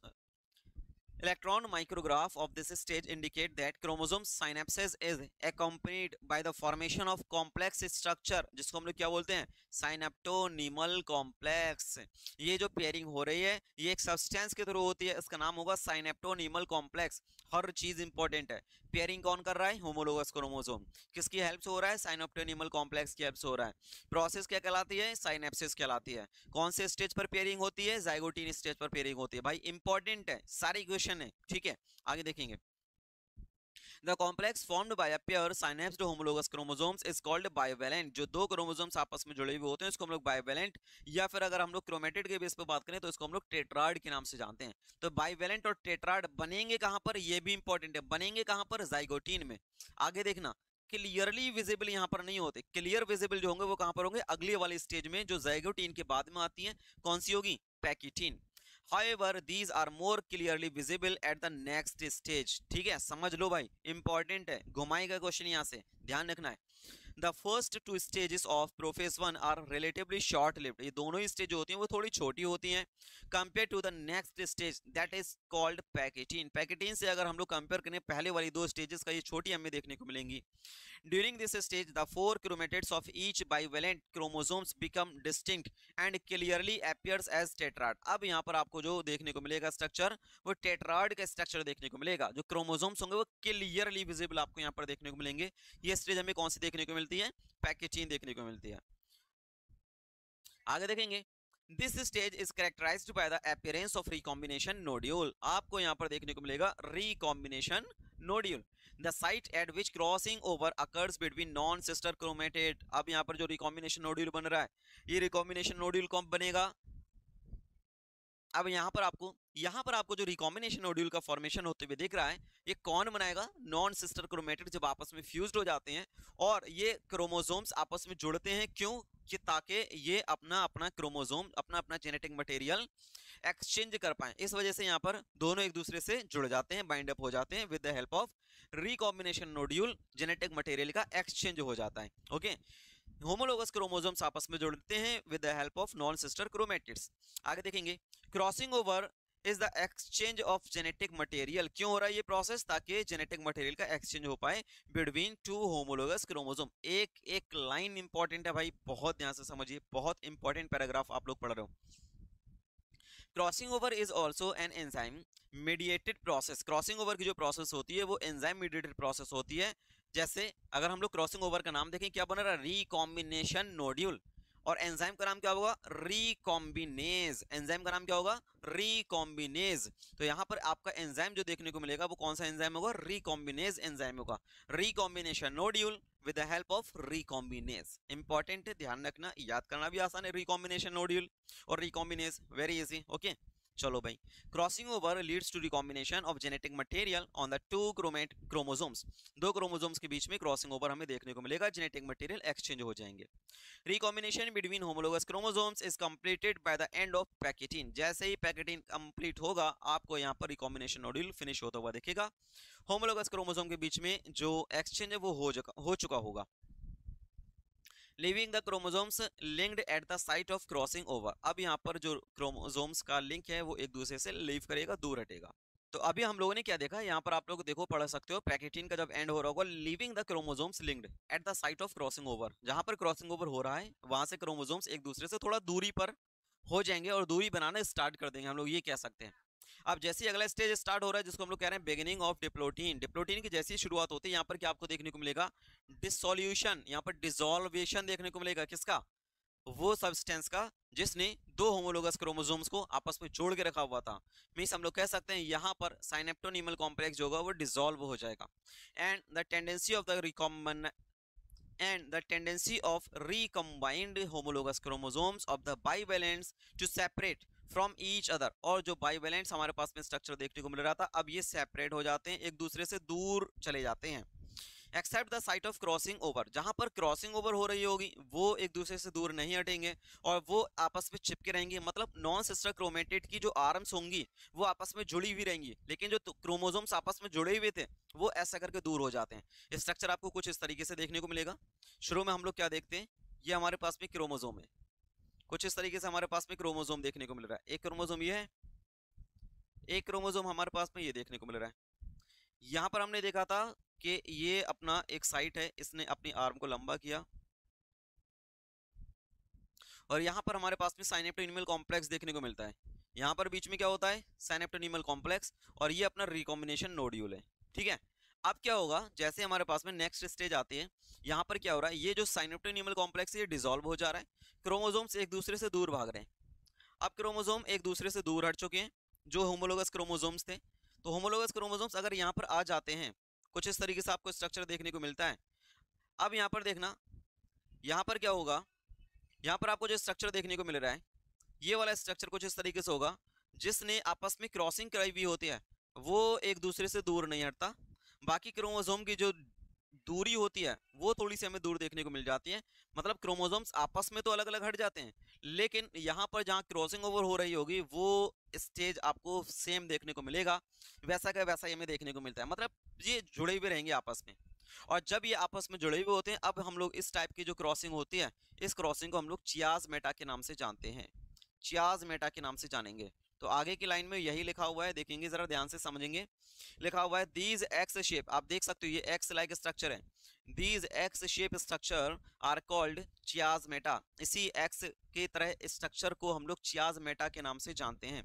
Electron micrograph of this stage indicate that chromosome synapses is accompanied by the formation of complex structure, जिसको हम लोग क्या बोलते हैं, साइनेप्टोनीमल कॉम्प्लेक्स। ये जो पेयरिंग हो रही है ये एक सब्सटेंस के थ्रू होती है, इसका नाम होगा साइनेप्टोनीमल कॉम्प्लेक्स। हर चीज इंपॉर्टेंट है, पेयरिंग कौन कर रहा है, होमोलोगस क्रोमोसोम, किसकी हेल्प से हो रहा है, साइनेप्टोनीमल कॉम्प्लेक्स की हेल्प से हो रहा है। प्रोसेस क्या कहलाती है, साइनेप्सिस कहलाती है। कौन से स्टेज पर पेयरिंग होती है, जाइगोटीन स्टेज पर पेयरिंग होती है। भाई इंपॉर्टेंट है, सारी क्वेश्चन है, ठीक है। आगे देखेंगे, the complex formed by a pair synapsed homologous chromosomes is called bivalent. जो दो क्रोमोसोम्स आपस में जुड़े हुए होते हैं इसको हम लोग बाइवेलेंट, या फिर अगर हम लोग क्रोमेटिड के बेस पे बात करें तो इसको हम लोग टेट्राड के नाम से जानते हैं। तो बाइवेलेंट और टेट्राड बनेंगे कहां पर, ये भी इंपॉर्टेंट है, बनेंगे कहां पर, जाइगोटीन में। आगे देखना, क्लियरली विजिबल यहां पर नहीं होते, क्लियर विजिबल जो होंगे वो कहां पर होंगे, अगली वाली स्टेज में जो जाइगोटीन के बाद में आती है, कौन सी होगी, पैकिटीन। However, these are more clearly visible at the next stage। ठीक है, समझ लो भाई, इंपॉर्टेंट है, घुमाएगा क्वेश्चन यहां से, ध्यान रखना है। The first two stages of Prophase 1 are relatively short-lived। ये दोनों ही स्टेज जो होती हैं वो थोड़ी छोटी होती हैं compared to the next stage that is called pachytene. Pachytene से अगर हम लोग कंपेयर करें पहले वाली दो स्टेजेस का, ये छोटी हमें देखने को मिलेंगी। During this stage, the four chromatids of each bivalent chromosomes become distinct and clearly appears as tetrad। अब यहाँ पर आपको जो देखने को मिलेगा स्ट्रक्चर, वो टेट्राड का स्ट्रक्चर देखने को मिलेगा। जो क्रोमोसोम्स होंगे वो क्लियरली विजिबल आपको यहाँ पर देखने को मिलेंगे। ये स्टेज हमें कौन सी देखने को मिलती है, पैकेटीन देखने को मिलती है। आगे देखेंगे, this stage is characterized by the appearance of recombination nodule. आपको यहाँ पर देखने को मिलेगा recombination nodule, the site at which crossing over occurs between non sister chromatid. अब यहाँ पर जो रिकॉम्बिनेशन नोड्यूल बन रहा है, ये रिकॉम्बिनेशन नोड्यूल कौन बनेगा, अब यहाँ पर आपको जो रिकॉम्बिनेशन नोड्यूल का फॉर्मेशन होते हुए दिख रहा है, ये कौन बनाएगा, नॉन सिस्टर क्रोमेटिड जब आपस में फ्यूज्ड हो जाते हैं और ये क्रोमोसोम्स आपस में जुड़ते हैं, क्यों, कि ताकि ये अपना अपना क्रोमोसोम, अपना अपना जेनेटिक मटेरियल एक्सचेंज कर पाए। इस वजह से यहाँ पर दोनों एक दूसरे से जुड़ जाते हैं, बाइंड अप हो जाते हैं with the help of recombination nodule, genetic material का एक्सचेंज हो जाता है। ओके, होमोलोगस क्रोमोसोम्स आपस में जुड़ते हैं with the help of non sister chromatids. आगे देखेंगे, crossing over is the exchange of genetic material. क्यों हो रहा है ये प्रोसेस, ताकि जेनेटिक मटेरियल का एक्सचेंज हो पाए बिटवीन टू होमोलोगस क्रोमोसोम। एक एक लाइन इंपॉर्टेंट है भाई, बहुत ध्यान से समझिए, बहुत इंपॉर्टेंट पैराग्राफ आप लोग पढ़ रहे हो। Crossing over is also an enzyme mediated process. Crossing over की जो प्रोसेस होती है वो एंजाइम मीडिएटेड प्रोसेस होती है। जैसे अगर हम लोग क्रॉसिंग ओवर का नाम देखें, क्या बन रहा है, रिकॉम्बिनेशन नोड्यूल, और एंजाइम का नाम क्या होगा, रिकॉम्बिनेज। एंजाइम का नाम क्या होगा, रिकॉम्बिनेज। तो यहाँ पर आपका एंजाइम जो देखने को मिलेगा वो कौन सा एंजाइम होगा, रिकॉम्बिनेज एंजाइम होगा। Recombination nodule with the help of recombinase. Important है, ध्यान रखना, याद करना भी आसान है, रिकॉम्बिनेशन नोड्यूल और रिकॉम्बिनेज, वेरी इजी। ओके, चलो भाई, crossing over leads to recombination of genetic material on the two chromosomes. दो क्रोमोसोम्स के बीच में क्रॉसिंग ओवर हमें देखने को मिलेगा, जेनेटिक मटेरियल एक्सचेंज हो जाएंगे। Recombination between homologous chromosomes is completed by the end of pachytene. जैसे ही पैकेटीन कंप्लीट होगा, आपको यहाँ पर रिकॉम्बिनेशन नोड्यूल फिनिश होता हुआ दिखेगा। होमोलोगस क्रोमोसोम के बीच में जो एक्सचेंज है वो हो चुका होगा। Living the chromosomes linked at the site of crossing over. अब यहाँ पर जो क्रोमोसोम्स का लिंक है वो एक दूसरे से लीव करेगा, दूर हटेगा। तो अभी हम लोगों ने क्या देखा, यहाँ पर आप लोग देखो, पढ़ सकते हो, पैकेटीन का जब एंड हो रहा होगा, living the chromosomes linked at the site of crossing over. जहां पर क्रॉसिंग ओवर हो रहा है वहां से क्रोमोसोम्स एक दूसरे से थोड़ा दूरी पर हो जाएंगे और दूरी बनाना स्टार्ट कर देंगे, हम लोग ये कह सकते हैं। अब जैसे अगला स्टेज स्टार्ट हो रहा है जिसको हम लोग कह रहे हैं बिगिनिंग ऑफ डिप्लोटीन। डिप्लोटीन की जैसी शुरुआत होती है, यहाँ पर क्या आपको देखने को मिलेगा, डिसोल्यूशन, यहाँ पर डिसोल्वेशन देखने को मिलेगा। किसका, वो सब्सटेंस का जिसने दो होमोलोगस क्रोमोसोम्स को आपस में जोड़ के रखा हुआ था। मींस हम लोग कह सकते हैं यहाँ पर साइनेप्टोनीमल कॉम्प्लेक्स जो होगा वो डिसॉल्व हो जाएगा। And the tendency of recombined homologous chromosomes of the bivalents to separate from each other. और जो बाइवेलेंट्स हमारे पास में स्ट्रक्चर देखने को मिल रहा था, अब ये सेपरेट हो जाते हैं, एक दूसरे से दूर चले जाते हैं। Except the site of crossing over, जहां पर क्रॉसिंग ओवर हो रही होगी वो एक दूसरे से दूर नहीं हटेंगे और वो आपस में चिपके रहेंगे। मतलब नॉन सिस्टर क्रोमेटिड की जो आर्म्स होंगी वो आपस में जुड़ी हुई रहेंगी, लेकिन जो क्रोमोसोम्स आपस में जुड़े हुए थे वो ऐसा करके दूर हो जाते हैं। स्ट्रक्चर आपको कुछ इस तरीके से देखने को मिलेगा। शुरू में हम लोग क्या देखते हैं, ये हमारे पास में क्रोमोसोम है, कुछ इस तरीके से हमारे पास में क्रोमोसोम देखने को मिल रहा है। एक क्रोमोसोम ये है, एक क्रोमोसोम हमारे पास में ये देखने को मिल रहा है। यहाँ पर हमने देखा था कि ये अपना एक साइट है, इसने अपनी आर्म को लंबा किया और यहाँ पर हमारे पास में साइनेप्टोनीमल कॉम्प्लेक्स देखने को मिलता है। यहाँ पर बीच में क्या होता है, साइनेप्टोनीमल कॉम्प्लेक्स, और ये अपना रिकॉम्बिनेशन नोड्यूल है। ठीक है, अब क्या होगा, जैसे हमारे पास में नेक्स्ट स्टेज आती है, यहाँ पर क्या हो रहा है, ये जो साइनेप्टोनीमल कॉम्प्लेक्स है ये डिसॉल्व हो जा रहा है, क्रोमोसोम्स एक दूसरे से दूर भाग रहे हैं। अब क्रोमोसोम एक दूसरे से दूर हट चुके हैं जो होमोलोगस क्रोमोसोम्स थे। तो होमोलोगस क्रोमोसोम्स अगर यहाँ पर आ जाते हैं कुछ इस तरीके से आपको स्ट्रक्चर देखने को मिलता है। अब यहाँ पर देखना, यहाँ पर क्या होगा, यहाँ पर आपको जो स्ट्रक्चर देखने को मिल रहा है ये वाला स्ट्रक्चर कुछ इस तरीके से होगा। जिसने आपस में क्रॉसिंग कराई हुई होती है वो एक दूसरे से दूर नहीं हटता। बाकी क्रोमोसोम की जो दूरी होती है वो थोड़ी सी हमें दूर देखने को मिल जाती है। मतलब क्रोमोसोम्स आपस में तो अलग अलग हट जाते हैं, लेकिन यहाँ पर जहाँ क्रॉसिंग ओवर हो रही होगी वो स्टेज आपको सेम देखने को मिलेगा। वैसा का वैसा ही हमें देखने को मिलता है, मतलब ये जुड़े हुए रहेंगे आपस में। और जब ये आपस में जुड़े हुए होते हैं, अब हम लोग इस टाइप की जो क्रॉसिंग होती है, इस क्रॉसिंग को हम लोग चियाज़मेटा के नाम से जानते हैं। चियाज़मेटा के नाम से जानेंगे। तो आगे की लाइन में यही लिखा हुआ है, देखेंगे जरा ध्यान से समझेंगे। लिखा हुआ है दीज एक्स शेप, आप देख सकते हो ये एक्स लाइक स्ट्रक्चर है। These X shape structure are called chiasmata. इसी एक्स के तरह स्ट्रक्चर को हम लोग चियाज़मेटा के नाम से जानते हैं।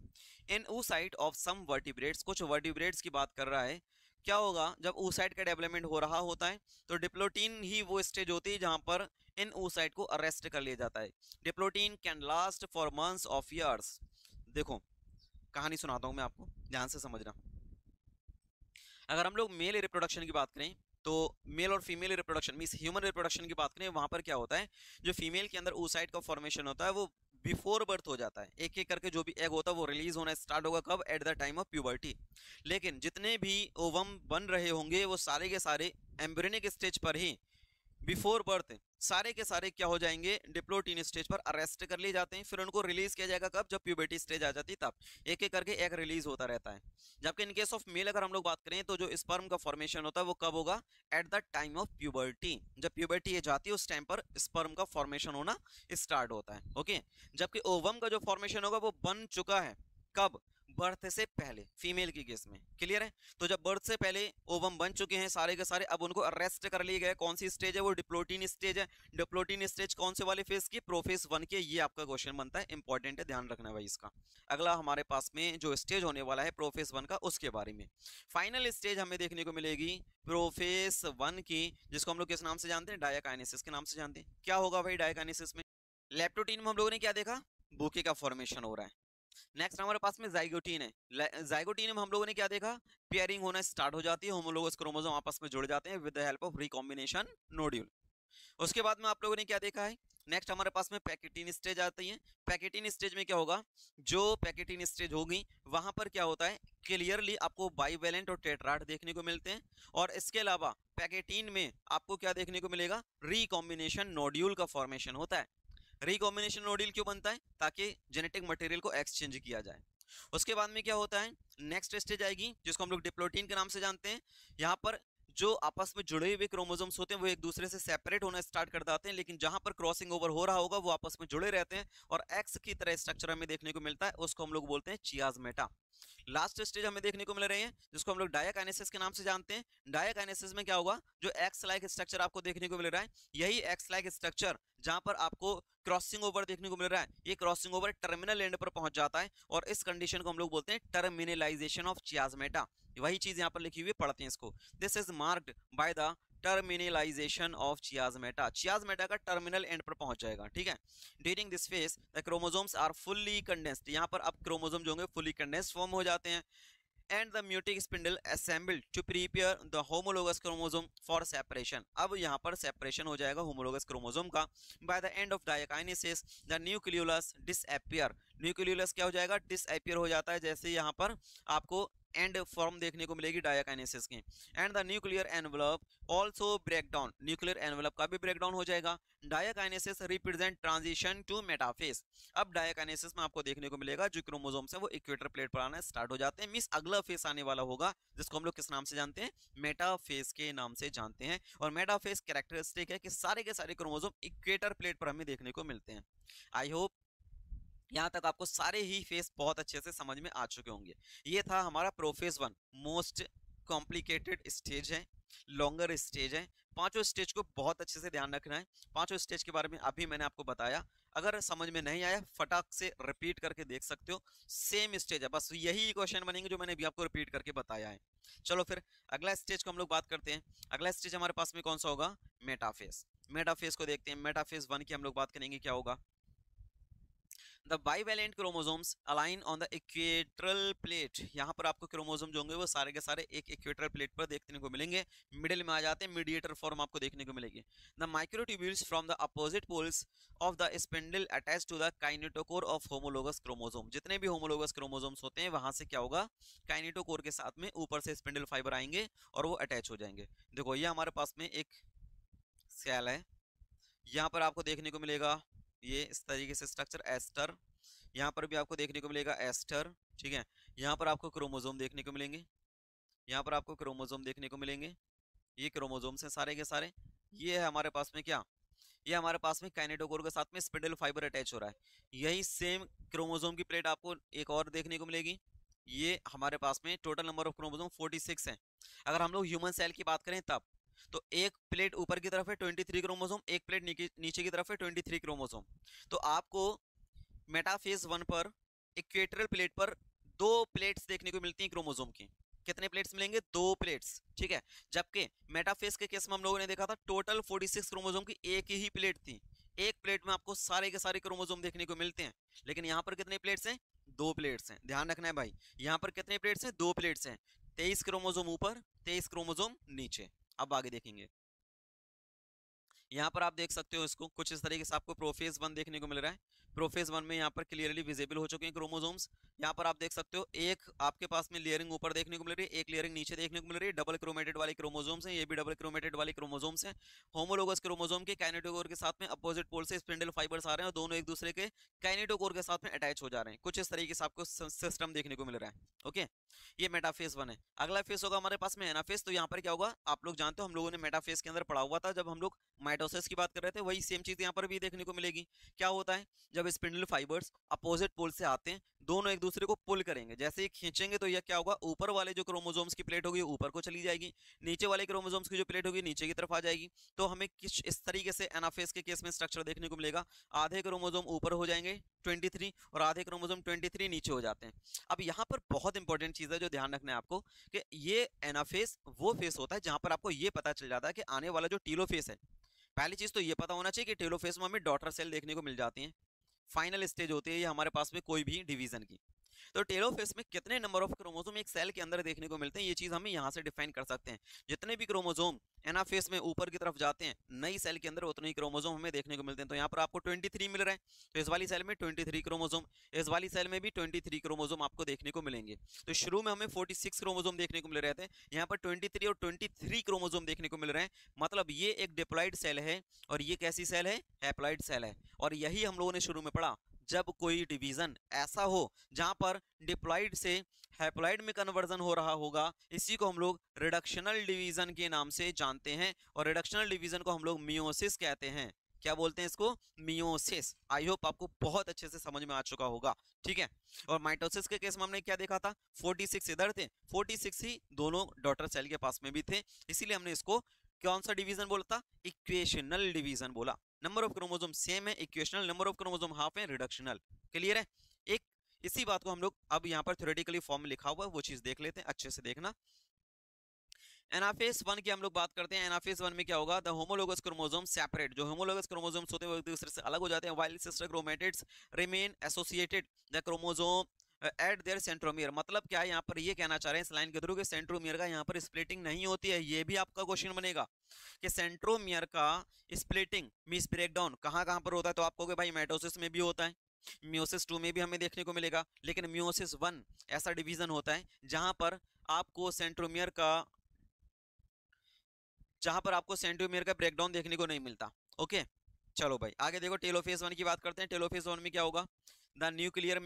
इन oocyte ऑफ सम वर्टिब्रेट्स, कुछ वर्टिब्रेट्स की बात कर रहा है। क्या होगा जब oocyte का डेवलपमेंट हो रहा होता है तो डिप्लोटीन ही वो स्टेज होती है जहां पर इन oocyte को अरेस्ट कर लिया जाता है। Diplotene can last for months of years. देखो कहानी सुनाता हूं मैं आपको, ध्यान से समझना। अगर हम लोग मेल रिप्रोडक्शन की बात करें तो मेल और female reproduction means human reproduction की बात करें, वहां पर क्या होता है, जो फीमेल के अंदर oocyte का फॉर्मेशन होता है वो बिफोर बर्थ हो जाता है। एक एक करके जो भी एग होता है वो रिलीज होना स्टार्ट होगा कब, eight the time of puberty. लेकिन जितने भी ओवम बन रहे होंगे वो सारे के सारे एम्ब्रियोनिक स्टेज पर ही बिफोर बर्थ सारे के सारे क्या हो जाएंगे, डिप्लोटीन स्टेज पर अरेस्ट कर लिए जाते हैं। फिर उनको रिलीज किया जाएगा कब, जब प्यूबर्टी स्टेज आ जाती है तब एक एक करके एग रिलीज होता रहता है। जबकि इन केस ऑफ मेल अगर हम लोग बात करें तो जो स्पर्म का फॉर्मेशन होता है वो कब होगा, eight the time of puberty. जब प्यूबर्टी जाती है उस टाइम पर स्पर्म का फॉर्मेशन होना स्टार्ट होता है। ओके, जबकि ओवम का जो फॉर्मेशन होगा वो बन चुका है कब, बर्थ से पहले, फीमेल की केस में। क्लियर है। तो जब बर्थ से पहले ओवम बन चुके हैं सारे के सारे, अब उनको अरेस्ट कर लिए गए। कौन सी स्टेज है वो, डिप्लोटीन स्टेज है। डिप्लोटीन स्टेज कौन से वाले फेज की, प्रोफेज 1 के। ये आपका क्वेश्चन बनता है, इंपॉर्टेंट है, ध्यान रखना भाई इसका। अगला हमारे पास में जो स्टेज होने वाला है प्रोफेज 1 का, उसके बारे में फाइनल स्टेज हमें देखने को मिलेगी प्रोफेज 1 की, जिसको हम लोग किस नाम से जानते हैं, डायकाइनेसिस के नाम से जानते हैं। क्या होगा भाई डायकाइनेसिस में, लेप्टोटीन में हम लोगों ने क्या देखा, बुके का फॉर्मेशन हो रहा है। नेक्स्ट हमारे पास में जाइगोटीन है। जाइगोटीन में हम लोगों ने क्या देखा, पेयरिंग होना स्टार्ट हो जाती है, होमोलोगस क्रोमोसोम आपस में जुड़ जाते हैं with the help of recombination nodule. उसके बाद में आप लोगों ने क्या देखा है, नेक्स्ट हमारे पास में पैकेटिन स्टेज आती है। पैकेटिन स्टेज में क्या होगा, जो पैकेटिन स्टेज होगी वहां पर क्या होता है, क्लियरली आपको बाइवेलेंट और टेट्राड देखने को मिलते हैं। और इसके अलावा पैकेटिन में आपको क्या देखने को मिलेगा, रिकॉम्बिनेशन नोड्यूल का फॉर्मेशन होता है। रिकॉम्बिनेशन नोड्यूल क्यों बनता है, ताकि जेनेटिक मटेरियल को एक्सचेंज किया जाए। उसके बाद में क्या होता है, नेक्स्ट स्टेज आएगी जिसको हम लोग डिप्लोटीन के नाम से जानते हैं। यहाँ पर जो आपस में जुड़े हुए क्रोमोसोम्स होते हैं वो एक दूसरे से सेपरेट होना स्टार्ट कर जाते हैं, लेकिन जहां पर क्रॉसिंग ओवर हो रहा होगा वो आपस में जुड़े रहते हैं और एक्स की तरह स्ट्रक्चर हमें देखने को मिलता है, उसको हम लोग बोलते हैं चियाज़मेटा। लास्ट स्टेज हमें देखने को मिल रहे हैं जिसको हम लोग डायकाइनेसिस के नाम से जानते हैं। डायकाइनेसिस में क्या होगा, जो एक्स लाइक स्ट्रक्चर आपको देखने को मिल रहा है, यही एक्स लाइक स्ट्रक्चर जहां पर आपको क्रॉसिंग ओवर देखने को मिल रहा है, ये क्रॉसिंग ओवर टर्मिनल एंड पर पहुंच जाता है और इस कंडीशन को हम लोग बोलते हैं टर्मिनलाइजेशन ऑफ चियाज़मेटा। वही चीज यहाँ पर लिखी हुई, पढ़ते हैं इसको। This is marked by the terminalization of chiasmata. Chiasmata का टर्मिनल एंड पर पहुंच जाएगा, ठीक है। During this phase the chromosomes are fully condensed, यहाँ पर अब क्रोमोसोम जो होंगे फुल्ली कंडेंस्ड फॉर्म हो जाते हैं। And the meiotic spindle assembled to prepare the homologous chromosome for separation। अब यहाँ पर सेपरेशन हो जाएगा होमोलोगस क्रोमोसोम का। by the end of diakinesis the nucleolus disappear। Nucleolus क्या हो जाएगा, डिसअपियर हो जाता है। जैसे यहाँ पर आपको एंड फॉर्म देखने को मिलेगी डायकाइनेसिस की। And the nuclear envelope also break down, nuclear envelope का भी ब्रेक डाउन हो जाएगा। Diakinesis represent transition to metaphase. अब डायकाइनेसिस में आपको देखने को मिलेगा जो क्रोमोसोम्स है वो इक्वेटर प्लेट पर आना स्टार्ट हो जाते हैं, मींस अगला फेज आने वाला होगा जिसको हम लोग किस नाम से जानते हैं, मेटाफेज के नाम से जानते हैं। और मेटाफेज कैरेक्टरिस्टिक है कि सारे के सारे क्रोमोसोम इक्वेटर प्लेट पर हमें देखने को मिलते हैं। आई होप यहाँ तक आपको सारे ही फेस बहुत अच्छे से समझ में आ चुके होंगे। ये था हमारा प्रोफेज 1, मोस्ट कॉम्प्लिकेटेड स्टेज है, लॉन्गर स्टेज है। पांचों स्टेज को बहुत अच्छे से ध्यान रखना है। पांचों स्टेज के बारे में अभी मैंने आपको बताया, अगर समझ में नहीं आया फटाक से रिपीट करके देख सकते हो। सेम स्टेज है, बस यही क्वेश्चन बनेंगे जो मैंने अभी आपको रिपीट करके बताया है। चलो फिर अगला स्टेज को हम लोग बात करते हैं। अगला स्टेज हमारे पास में कौन सा होगा, मेटाफेज। मेटाफेज को देखते हैं। मेटाफेज 1 की हम लोग बात करेंगे क्या होगा। The bivalent chromosomes align on the equatorial plate. यहाँ पर आपको क्रोमोसोम जो होंगे वो सारे के सारे एक इक्वेटरल प्लेट पर देखने को मिलेंगे, मिडिल में आ जाते हैं, मीडिएटर फॉर्म आपको देखने को मिलेगी। The microtubules from the opposite poles of the spindle attach to the kinetochore of homologous chromosome. जितने भी होमोलोगस क्रोमोसोम्स होते हैं वहां से क्या होगा, काइनेटोकोर के साथ में ऊपर से स्पिंडल फाइबर आएंगे और वो अटैच हो जाएंगे। देखो ये हमारे पास में एक सेल है, यहाँ पर आपको देखने को मिलेगा ये इस तरीके से स्ट्रक्चर एस्टर, यहाँ पर भी आपको देखने को मिलेगा एस्टर, ठीक है। यहाँ पर आपको क्रोमोसोम देखने को मिलेंगे, यहाँ पर आपको क्रोमोसोम देखने को मिलेंगे, ये क्रोमोसोम्स हैं सारे के सारे। ये है हमारे पास में क्या, ये हमारे पास में काइनेटोकोर के साथ में स्पिंडल फाइबर अटैच हो रहा है। यही सेम क्रोमोसोम की प्लेट आपको एक और देखने को मिलेगी। ये हमारे पास में टोटल नंबर ऑफ क्रोमोसोम 46 है। अगर हम लोग ह्यूमन सेल की बात करें तब तो एक प्लेट ऊपर की तरफ है 23 क्रोमोसोम, एक प्लेट नीचे की तरफ है 23 क्रोमोसोम। तो आपको मेटाफेज 1 पर इक्वेटरल प्लेट पर 2 प्लेट्स देखने को मिलती हैं क्रोमोसोम की। कितने प्लेट्स मिलेंगे, 2 प्लेट्स, ठीक है। जबकि मेटाफेज के केस में हम लोगों ने देखा था टोटल 46 क्रोमोसोम की एक ही प्लेट थी। एक प्लेट में आपको सारे के सारे क्रोमोसोम देखने को मिलते हैं, लेकिन यहाँ पर कितने प्लेट्स हैं, 2 प्लेट्स हैं। ध्यान रखना है भाई, यहाँ पर कितने प्लेट्स हैं, 2 प्लेट्स हैं। 23 क्रोमोसोम ऊपर, 23 क्रोमोसोम नीचे। अब आगे देखेंगे, यहाँ पर आप देख सकते हो इसको कुछ इस तरीके से आपको प्रोफेज 1 देखने को मिल रहा है। प्रोफेज 1 में यहाँ पर क्लियरली विजिबल हो चुके हैं क्रोमोसोम्स। यहाँ पर आप देख सकते हो एक आपके पास में लेयरिंग ऊपर देखने को मिल रही है, एक लेयरिंग नीचे देखने को मिल रही है। डबल क्रोमेटेड वाले क्रोमोसोम्स हैं, ये भी डबल क्रोमेटेड वाले क्रोमोसोम्स हैं। होमोलोगस क्रोमोसोम के काइनेटोकोर के साथ में अपोजिट पोल से स्पिंडल फाइबर्स आ रहे हैं और दोनों एक दूसरे के काइनेटोकोर के साथ में अटैच हो जा रहे हैं। कुछ इस तरीके से आपको सिस्टम देखने को मिल रहा है। ओके, ये मेटाफेज 1 है। अगला फेज होगा हमारे पास में एनाफेज। तो यहाँ पर क्या होगा, आप लोग जानते हो हम लोगों ने मेटाफेज के अंदर पढ़ा हुआ था जब हम लोग माइटोसिस की बात कर रहे थे, वही सेम चीज यहाँ पर भी देखने को मिलेगी। क्या होता है, जब स्पिंडल फाइबर्स अपोजिट पोल से आते हैं, दोनों एक दूसरे को पुल करेंगे। जैसे ही खींचेंगे तो यह क्या होगा, ऊपर वाले जो क्रोमोसोम्स की प्लेट होगी ऊपर को चली जाएगी, नीचे वाले क्रोमोसोम्स की जो प्लेट होगी नीचे की तरफ आ जाएगी। तो हमें किस इस तरीके से एनाफेज के केस में स्ट्रक्चर देखने को मिलेगा। आधे क्रोमोसोम ऊपर हो जाएंगे 23 और आधे क्रोमोसोम 23 नीचे हो जाते हैं। अब यहाँ पर बहुत इंपॉर्टेंट चीज है जो ध्यान रखना है आपको, कि ये एनाफेज वो फेस होता है जहां पर आपको ये पता चल जाता है कि आने वाला जो टीलोफेज है, पहली चीज तो ये पता होना चाहिए कि टेलोफेज में हमें डॉटर सेल देखने को मिल जाती हैं। फाइनल स्टेज होती है ये हमारे पास में कोई भी डिवीजन की। तो टेलोफेज में कितने नंबर ऑफ क्रोमोसोम एक सेल के अंदर देखने को मिलते हैं, ये चीज हम यहाँ से डिफाइन कर सकते हैं। जितने भी क्रोमोसोम एनाफेज में ऊपर की तरफ जाते हैं नई सेल के अंदर, उतने ही क्रोमोसोम हमें देखने को मिलते हैं। तो यहाँ पर आपको 23 मिल रहा है, तो इस वाली सेल में 23 क्रोमोसोम, इस वाली सेल में भी 23 क्रोमोसोम आपको देखने को मिलेंगे। तो शुरू में हमें 46 क्रोमोसोम देखने को मिल रहे थे, यहाँ पर 23 और 23 क्रोमोसोम देखने को मिल रहे हैं। मतलब ये एक डिप्लॉइड सेल है और ये कैसी सेल है, हैप्लॉइड सेल है। और यही हम लोगों ने शुरू में पढ़ा, जब कोई डिवीजन ऐसा हो जहां पर डिप्लॉइड से हैप्लॉइड में कन्वर्जन हो रहा होगा, इसी को हम लोग रिडक्शनल डिवीजन के नाम से जानते हैं। और रिडक्शनल डिवीजन को हम लोग मियोसिस कहते हैं। क्या बोलते हैं इसको, मियोसिस। आई होप आपको बहुत अच्छे से समझ में आ चुका होगा, ठीक है। और माइटोसिस के केस में हमने क्या देखा था, 46 इधर थे, 46 ही दोनों डॉटर सेल के पास में भी थे, इसीलिए हमने इसको कौन सा डिवीजन बोला था, इक्वेशनल डिवीजन बोला। नंबर ऑफ क्रोमोसोम सेम है, equational, number of chromosome half है, रिडक्शनल। क्लियर है। एक इसी बात को हम लोग अब यहाँ पर थ्योरेटिकली फॉर्म में लिखा हुआ है वो चीज देख लेते हैं, अच्छे से देखना। एनाफेज 1 की हम लोग बात करते हैं। एनाफेज 1 में क्या होगा, द होमोलोगस क्रोमोसोम सेपरेट, जो होमोलोगस क्रोमोसोम्स होते हैं वो एक दूसरे से अलग हो जाते हैं, while sister chromatids remain associated the chromosome eight there centromere. मतलब क्या है, यहाँ पर ये कहना चाह रहे हैं इस लाइन के थ्रू कि सेंट्रोमियर का यहाँ पर स्प्लिटिंग नहीं होती है। ये भी आपका क्वेश्चन बनेगा कि सेंट्रोमियर का स्प्लिटिंग मींस ब्रेकडाउन कहाँ कहाँ पर होता है। तो आपको भाई माइटोसिस में भी होता है, मियोसिस 2 में भी हमें देखने को मिलेगा, लेकिन मियोसिस 1 ऐसा डिवीजन होता है जहां पर आपको सेंट्रोमियर का ब्रेकडाउन देखने को नहीं मिलता। ओके, चलो भाई आगे देखो, टेलोफेज 1 की बात करते हैं। टेलोफेज 1 में क्या होगा, the nuclear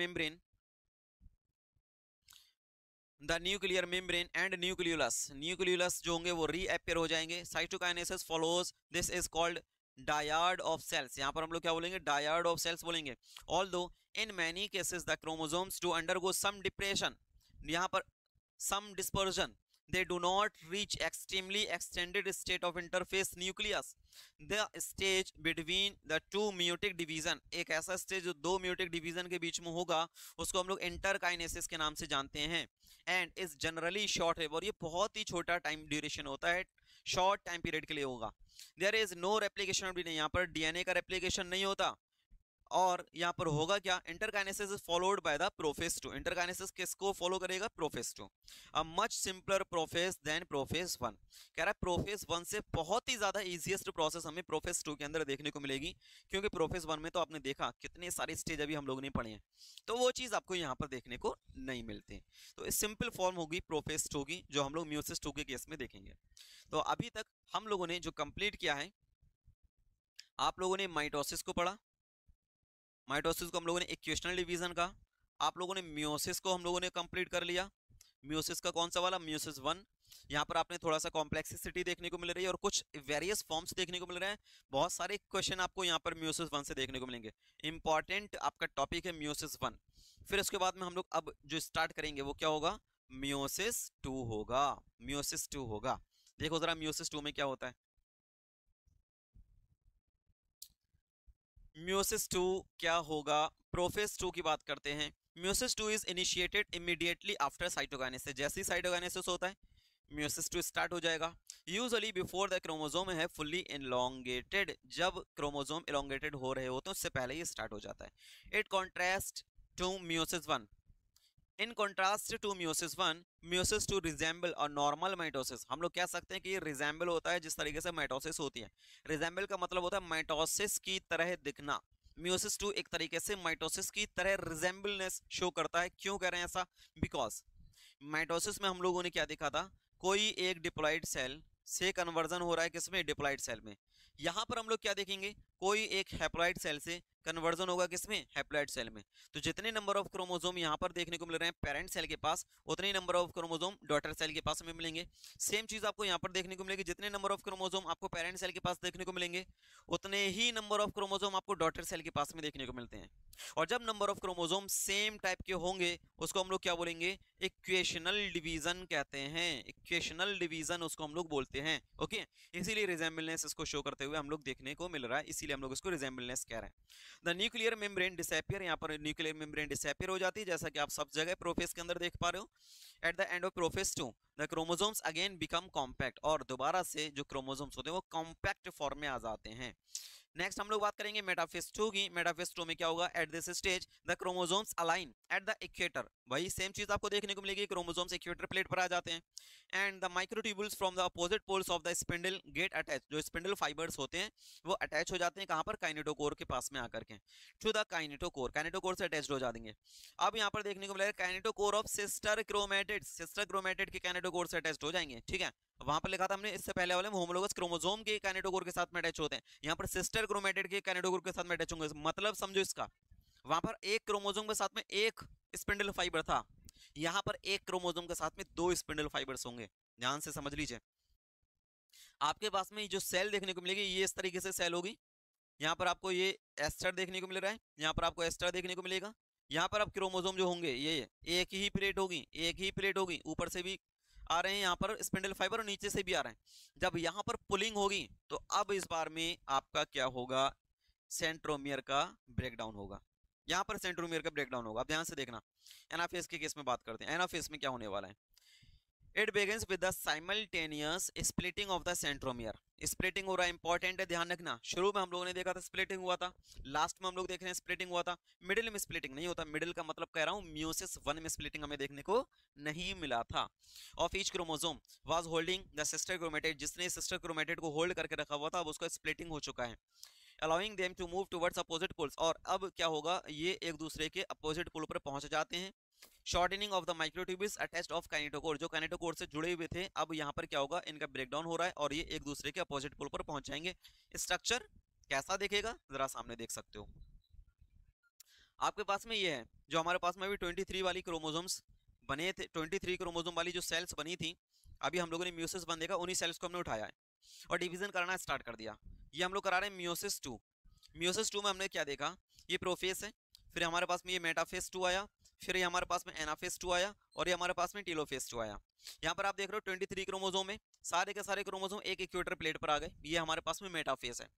membrane and nucleolus जो होंगे वो रीअपियर हो जाएंगे। Cytokinesis follows, this is called dyad of cells. यहाँ पर हम लोग क्या बोलेंगे, डायड ऑफ सेल्स बोलेंगे। Although in many cases the chromosomes to undergo some depression, यहाँ पर some dispersion, they do not reach extremely extended state of interface nucleus, the stage between the two meiotic division, एक ऐसा stage जो दो meiotic division के बीच में होगा उसको हम लोग इंटरकाइनेसिस के नाम से जानते हैं। एंड इज जनरली शॉर्ट है, और ये बहुत ही छोटा टाइम ड्यूरेशन होता है, शॉर्ट टाइम पीरियड के लिए होगा। There is no replication of DNA, यहाँ पर डीएनए का रेप्लिकेशन नहीं होता। और यहाँ पर होगा क्या, interkinesis is followed by the prophase 2। Interkinesis किसको फॉलो करेगा, prophase 2। A much simpler prophase than prophase 1। कह रहा है प्रोफेज 1 से बहुत ही ज्यादा इजीएस्ट प्रोसेस हमें प्रोफेज 2 के अंदर देखने को मिलेगी, क्योंकि प्रोफेज 1 में तो आपने देखा कितने सारे स्टेज अभी हम लोग ने पढ़े हैं, तो वो चीज आपको यहाँ पर देखने को नहीं मिलती। तो इस सिंपल फॉर्म होगी प्रोफेज 2 की, जो हम लोग मियोसिस 2 के केस में देखेंगे। तो अभी तक हम लोगों ने जो कंप्लीट किया है, आप लोगों ने माइटोसिस को पढ़ा, माइटोसिस को हम लोगों ने इक्वेशनल डिवीजन का, आप लोगों ने मियोसिस को हम लोगों ने कंप्लीट कर लिया। मियोसिस का कौन सा वाला, मियोसिस 1। यहाँ पर आपने थोड़ा सा कॉम्प्लेक्सिटी देखने को मिल रही है और कुछ वेरियस फॉर्म्स देखने को मिल रहे हैं। बहुत सारे क्वेश्चन आपको यहाँ पर मियोसिस 1 से देखने को मिलेंगे। इंपॉर्टेंट आपका टॉपिक है मियोसिस 1। फिर उसके बाद में हम लोग अब जो स्टार्ट करेंगे वो क्या होगा, मियोसिस 2 होगा। मियोसिस 2 होगा। देखो जरा मियोसिस 2 में क्या होता है। मियोसिस 2 क्या होगा, प्रोफेज 2 की बात करते हैं। Meiosis 2 is initiated immediately after cytokinesis. जैसे ही साइटोकाइनेसिस होता है मियोसिस 2 स्टार्ट हो जाएगा। यूजुअली बिफोर द क्रोमोसोम है फुल्ली इलोंगेटेड। जब क्रोमोसोम इलोंगेटेड हो रहे होते हैं उससे पहले ही स्टार्ट हो जाता है। It contrast to meiosis 1। In contrast to meiosis 1, meiosis 2 resemble और नॉर्मल माइटोसिस। हम लोग कह सकते हैं कि ये रिजेंबल होता है जिस तरीके से माइटोसिस होती है। रिजेंबल का मतलब होता है माइटोसिस की तरह दिखना। मियोसिस 2 एक तरीके से माइटोसिस की तरह रिजेंबलनेस शो करता है। क्यों कह रहे हैं ऐसा, बिकॉज माइटोसिस में हम लोगों ने क्या देखा था, कोई एक डिप्लॉइड सेल से कन्वर्जन हो रहा है किसमें, डिप्लॉइड सेल में। यहाँ पर हम लोग क्या देखेंगे, कोई एक हैप्लॉइड सेल से कन्वर्जन होगा किसमें, हैप्लॉइड सेल में। तो जितने नंबर ऑफ क्रोमोसोम यहाँ पर देखने को मिल रहे हैं पेरेंट सेल के पास, उतने ही number of chromosome daughter cell के पास में मिलेंगे। सेम चीज आपको यहाँ पर देखने को मिलेगी, जितने नंबर ऑफ क्रोमोसोम आपको पेरेंट सेल के पास देखने को मिलेंगे, उतने ही नंबर ऑफ क्रोमोसोम आपको डॉटर सेल के पास में देखने को मिलते हैं। और जब number of chromosome same type के होंगे उसको हम लोग क्या बोलेंगे, इक्वेशनल डिवीजन कहते हैं। इक्वेशनल डिवीजन उसको हम लोग बोलते हैं। ओके, इसीलिए रिजेंबलनेस इसको शो करते हुए हम लोग देखने को मिल रहा है, इसीलिए हम लोग इसको रिजेंबलनेस कह रहे हैं। द न्यूक्लियर मेम्ब्रेन डिसअपियर, यहाँ पर न्यूक्लियर मेम्ब्रेन डिसअपियर हो जाती है, जैसा कि आप सब जगह प्रोफेज के अंदर देख पा रहे हो। Eight the end of prophase 2 the chromosomes again become compact, और दोबारा से जो क्रोमोसोम्स होते हैं वो कॉम्पैक्ट फॉर्म में आ जाते हैं। नेक्स्ट हम लोग बात करेंगे मेटाफेज 2 की। मेटाफेज 2 में क्या होगा, at this stage the chromosomes align at the equator. वही सेम चीज आपको देखने को मिलेगी, क्रोमोसोम्स इक्वेटर प्लेट पर आ जाते हैं। And the microtubules from the opposite poles of the spindle get attach. जो स्पिंडल फाइबर्स होते हैं वो अटैच हो जाते हैं कहां पर, काइनेटोकोर के पास में आकर के, टू द काइनेटोकोर। काइनेटोकोर से अटैच्ड हो जाएंगे। अब यहाँ पर देखने को मिलेगा kinetochore of sister chromatid. Sister chromatid के काइनेटोकोर से अटैच्ड हो जाएंगे। ठीक है, वहां पर लिखा था हमने इससे पहले वाले में होमोलोगस क्रोमोसोम के काइनेटोकोर के साथ में अटैच होते हैं, यहाँ पर सिस्टर क्रोमेटिड के काइनेटोकोर के साथ में अटैच होंगे। मतलब समझो इसका, वहां पर एक क्रोमोसोम के साथ में एक स्पिंडल फाइबर था, यहाँ पर एक क्रोमोसोम के साथ में दो स्पिंडल फाइबर्स होंगे। ध्यान से समझ लीजिए, आपके पास में जो सेल देखने को मिलेगी ये इस तरीके से सेल होगी। यहाँ पर आपको ये एस्टर देखने को मिल रहा है, यहाँ पर आपको एस्टर देखने को मिलेगा। यहाँ पर अब क्रोमोसोम जो होंगे ये एक ही प्लेट होगी, एक ही प्लेट होगी, ऊपर से भी आ रहे हैं यहाँ पर स्पिंडल फाइबर और नीचे से भी आ रहे हैं। जब यहाँ पर पुलिंग होगी तो अब इस बार में आपका क्या होगा, सेंट्रोमियर का ब्रेकडाउन होगा। यहाँ पर सेंट्रोमियर का ब्रेकडाउन होगा। अब ध्यान से देखना, एनाफेज के केस में बात करते हैं। एनाफेज में क्या होने वाला है, it begins with the simultaneous splitting of the centromere। Splitting हो रहा है, इंपॉर्टेंट है, ध्यान रखना। शुरू में हम लोगों ने देखा था स्प्लिटिंग हुआ था, लास्ट में हम लोग देख रहे हैं स्प्लिटिंग हुआ था। मिडिल में स्प्लिटिंग नहीं होता। मिडिल का मतलब कह रहा हूँ मियोसिस 1 में स्प्लिटिंग हमें देखने को नहीं मिला था। Of each chromosome was holding the sister chromatid. जिसने सिस्टर क्रोमेटिड को होल्ड करके रखा हुआ था अब उसका स्प्लिटिंग हो चुका है। allowing them to move towards opposite poles। और अब क्या होगा, ये एक दूसरे के अपोजिट पोल पर पहुंच जाते हैं। Shortening of the microtubules attached of kinetochore. जो काइनेटोकोर से जुड़े हुए थे अब यहाँ पर क्या होगा, इनका ब्रेकडाउन हो रहा है और ये एक दूसरे के अपोजिट पोल पर पहुंच जाएंगे। स्ट्रक्चर कैसा दिखेगा जरा सामने देख सकते हो। आपके पास में ये है जो हमारे पास में अभी 23 वाली क्रोमोसोम्स बने थे, 23 क्रोमोसोम वाली जो सेल्स बनी थी, अभी हम लोगों ने मियोसिस 1 देखा, उन्हीं सेल्स को हमने उठाया है और डिवीजन करना स्टार्ट कर दिया। ये हम लोग करा रहे हैं मियोसिस 2। मियोसिस 2 में हमने क्या देखा, ये प्रोफेज है, फिर हमारे पास में ये मेटाफेज 2 आया, फिर ये हमारे पास में एनाफेज 2 आया और ये हमारे पास में टेलोफेज 2 आया। यहाँ पर आप देख रहे हो 23 क्रोमोसोम में सारे के सारे क्रोमोसोम एक इक्वेटर प्लेट पर आ गए। ये हमारे पास में मेटाफेज है।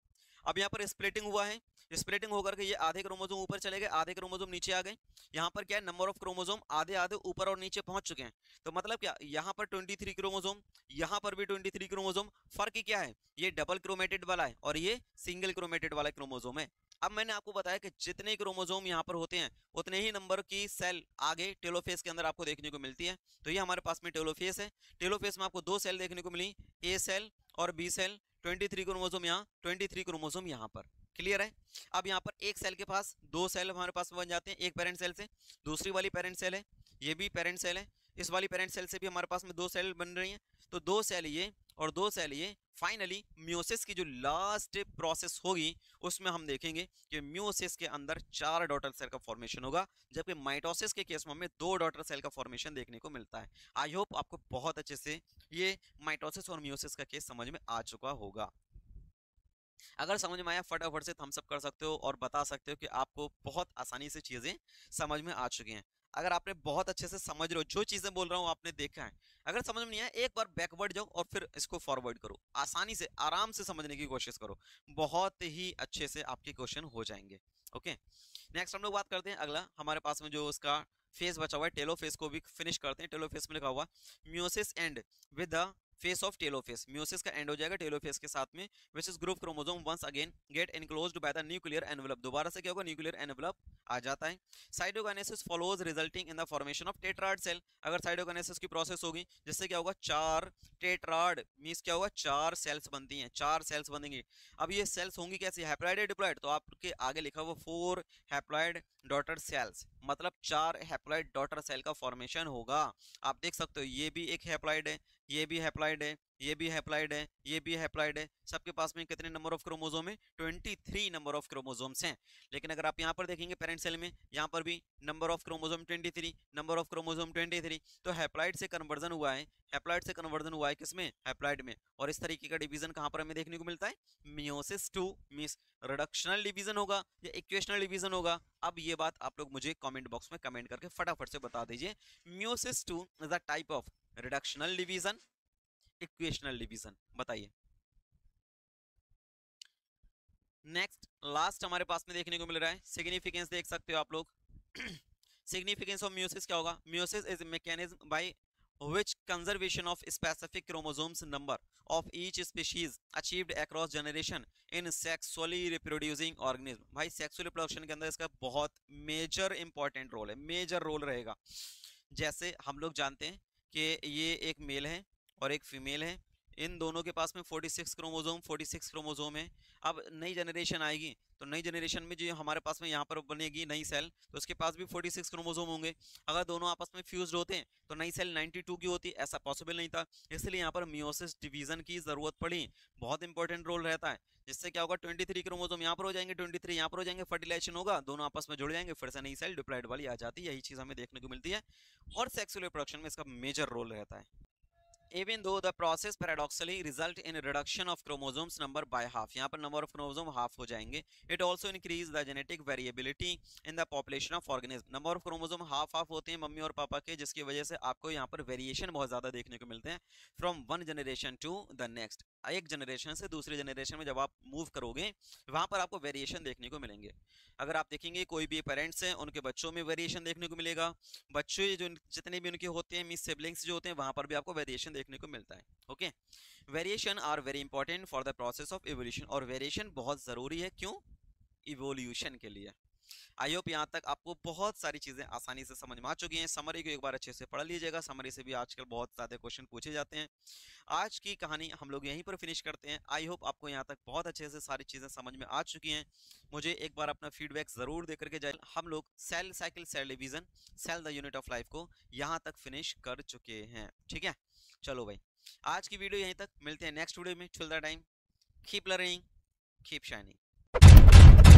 अब यहाँ पर स्प्लिटिंग हुआ है, स्प्लिटिंग होकर के ये आधे क्रोमोसोम ऊपर चले गए, आधे क्रोमोसोम नीचे आ गए। यहाँ पर क्या है, नंबर ऑफ क्रोमोसोम आधे आधे ऊपर और नीचे पहुंच चुके हैं। तो मतलब क्या, यहाँ पर 23 क्रोमोसोम, यहाँ पर भी 23 क्रोमोसोम। फर्क क्या है, ये डबल क्रोमेटेड वाला है और ये सिंगल क्रोमेटेड वाला क्रोमोसोम है। अब मैंने आपको बताया कि जितने क्रोमोसोम यहाँ पर होते हैं उतने ही नंबर की सेल आगे टेलोफेज के अंदर आपको देखने को मिलती है। तो ये हमारे पास में टेलोफेज है। टेलोफेज में आपको दो सेल देखने को मिली, ए सेल और बी सेल। 23 क्रोमोसोम यहाँ, 23 क्रोमोसोम यहाँ पर। क्लियर है। अब यहाँ पर एक सेल के पास दो सेल हमारे पास बन जाते हैं, एक पेरेंट सेल से, दूसरी वाली पेरेंट सेल है, ये भी पेरेंट सेल है, इस वाली पेरेंट सेल से भी हमारे पास में दो सेल बन रही हैं। तो दो सेल ये और दो सेल ये। फाइनली मियोसिस की जो लास्ट प्रोसेस होगी उसमें हम देखेंगे कि मियोसिस के अंदर 4 डॉटर सेल का फॉर्मेशन होगा, जबकि माइटोसिस के केस में हमें 2 डॉटर सेल का फॉर्मेशन देखने को मिलता है। आई होप आपको बहुत अच्छे से ये माइटोसिस और मियोसिस का केस समझ में आ चुका होगा। अगर समझ में आया फटाफट से थम्स अप कर सकते हो और बता सकते हो कि आपको बहुत आसानी से चीजें समझ में आ चुकी हैं। अगर आपने बहुत अच्छे से समझ रहे हो, जो चीजें बोल रहा हूँ आपने देखा है, अगर समझ में नहीं आया एक बार बैकवर्ड जाओ और फिर इसको फॉरवर्ड करो, आसानी से आराम से समझने की कोशिश करो, बहुत ही अच्छे से आपके क्वेश्चन हो जाएंगे। ओके, नेक्स्ट हम लोग बात करते हैं अगला हमारे पास में जो उसका फेज बचा हुआ है, टेलोफेज को भी फिनिश करते हैं। टेलोफेज में लिखा हुआ meiosis end with the phase of telophase. Meiosis का एंड हो जाएगा टेलोफेज के साथ में, which is group chromosome once again get enclosed by the nuclear envelope. दोबारा से क्या होगा, न्यूक्लियर एनवेलप आ जाता है। Cytokinesis follows resulting in the formation of tetrad cell. अगर साइटोकाइनेसिस की प्रोसेस होगी जिससे क्या होगा, 4 टेट्राड मींस क्या होगा, 4 सेल्स बनती हैं, 4 सेल्स बनेंगी। अब ये सेल्स होंगी कैसी, हैप्लॉइड या डिप्लॉइड, तो आपके आगे लिखा हुआ 4 हैप्लॉइड डॉटर सेल्स, मतलब 4 हैप्लॉइड डॉटर सेल का फॉर्मेशन होगा। आप देख सकते हो ये भी एक हैप्लॉइड है, ये भी हैप्लॉइड है, ये भी हैप्लॉइड है, ये भी हैप्लॉइड है। सबके पास में कितने नंबर ऑफ क्रोमोसोम है, 23 नंबर ऑफ क्रोमोसोम्स हैं। लेकिन अगर आप यहाँ पर देखेंगे पेरेंट सेल में, यहाँ पर भी number of chromosome 23, number of chromosome 23। तो हैप्लॉइड से कन्वर्जन हुआ है, हैप्लॉइड से कन्वर्जन हुआ है किसमें, हैप्लॉइड में। और इस तरीके का डिवीजन कहाँ पर हमें देखने को मिलता है, मियोसिस 2 मींस रिडक्शनल डिवीजन होगा या इक्वेशनल डिवीजन होगा। अब ये बात आप लोग मुझे कमेंट बॉक्स में कमेंट करके फटाफट से बता दीजिए, meiosis 2 is a type of reductional division, equational division, बताइए। नेक्स्ट लास्ट हमारे पास में देखने को मिल रहा है सिग्निफिकेंस, देख सकते हो आप लोग। सिग्निफिकेंस ऑफ मियोसिस क्या होगा, meiosis is mechanism bye which conservation of specific chromosomes number of each species achieved across generation in sexually reproducing organism। भाई सेक्सुअल रिप्रोडक्शन के अंदर इसका बहुत मेजर इंपॉर्टेंट रोल है, मेजर रोल रहेगा। जैसे हम लोग जानते हैं कि ये एक मेल है और एक फीमेल है, इन दोनों के पास में 46 क्रोमोसोम है। अब नई जनरेशन आएगी तो नई जनरेशन में जो हमारे पास में यहाँ पर बनेगी नई सेल, तो उसके पास भी 46 क्रोमोसोम होंगे। अगर दोनों आपस में फ्यूज्ड होते हैं तो नई सेल 92 की होती, ऐसा पॉसिबल नहीं था, इसलिए यहाँ पर मियोसिस डिवीजन की जरूरत पड़ी। बहुत इंपॉर्टेंट रोल रहता है, जिससे क्या होगा, 23 क्रोमोसोम यहाँ पर हो जाएंगे, 23 यहाँ पर हो जाएंगे, फर्टिलाइजेशन होगा, दोनों आपस में जुड़ जाएंगे, फिर से नई सेल डिप्लॉइड वाली आ जाती है। यही चीज हमें देखने को मिलती है और सेक्सुअल रिप्रोडक्शन में इसका मेजर रोल रहता है। Even though the process paradoxically result in a reduction of chromosomes number by half, यहाँ पर number of chromosome half हो जाएंगे, it also increase the genetic variability in the population of organism। number of chromosome half होते हैं mummy और पापा के, जिसकी वजह से आपको यहाँ पर वेरिएशन बहुत ज्यादा देखने को मिलते हैं from one generation to the next। एक जनरेशन से दूसरी जनरेशन में जब आप मूव करोगे वहां पर आपको वेरिएशन देखने को मिलेंगे। अगर आप देखेंगे कोई भी पेरेंट्स हैं उनके बच्चों में वेरिएशन देखने को मिलेगा, बच्चे जो जितने भी उनके होते हैं मिस सिबलिंग्स जो होते हैं वहां पर भी आपको वेरिएशन देखने को मिलता है। Okay, variation are very important for the process of evolution, और वेरिएशन बहुत जरूरी है, क्यों, इवोल्यूशन के लिए। आई होप यहाँ तक आपको बहुत सारी चीजें आसानी से समझ में आ चुकी हैं। समरी को एक बार अच्छे से पढ़ लीजिएगा, समरी से भी आजकल बहुत ज्यादा क्वेश्चन पूछे जाते हैं। आज की कहानी हम लोग यहीं पर फिनिश करते हैं। आई होप आपको यहाँ तक बहुत अच्छे से सारी चीजें समझ में आ चुकी हैं। मुझे एक बार अपना फीडबैक जरूर देकर के जाए। हम लोग cell cycle, cell division, cell the unit of life को यहाँ तक फिनिश कर चुके हैं। ठीक है, चलो भाई आज की वीडियो यहीं तक, मिलते हैं नेक्स्ट वीडियो में। Till the time keep learning, keep shining.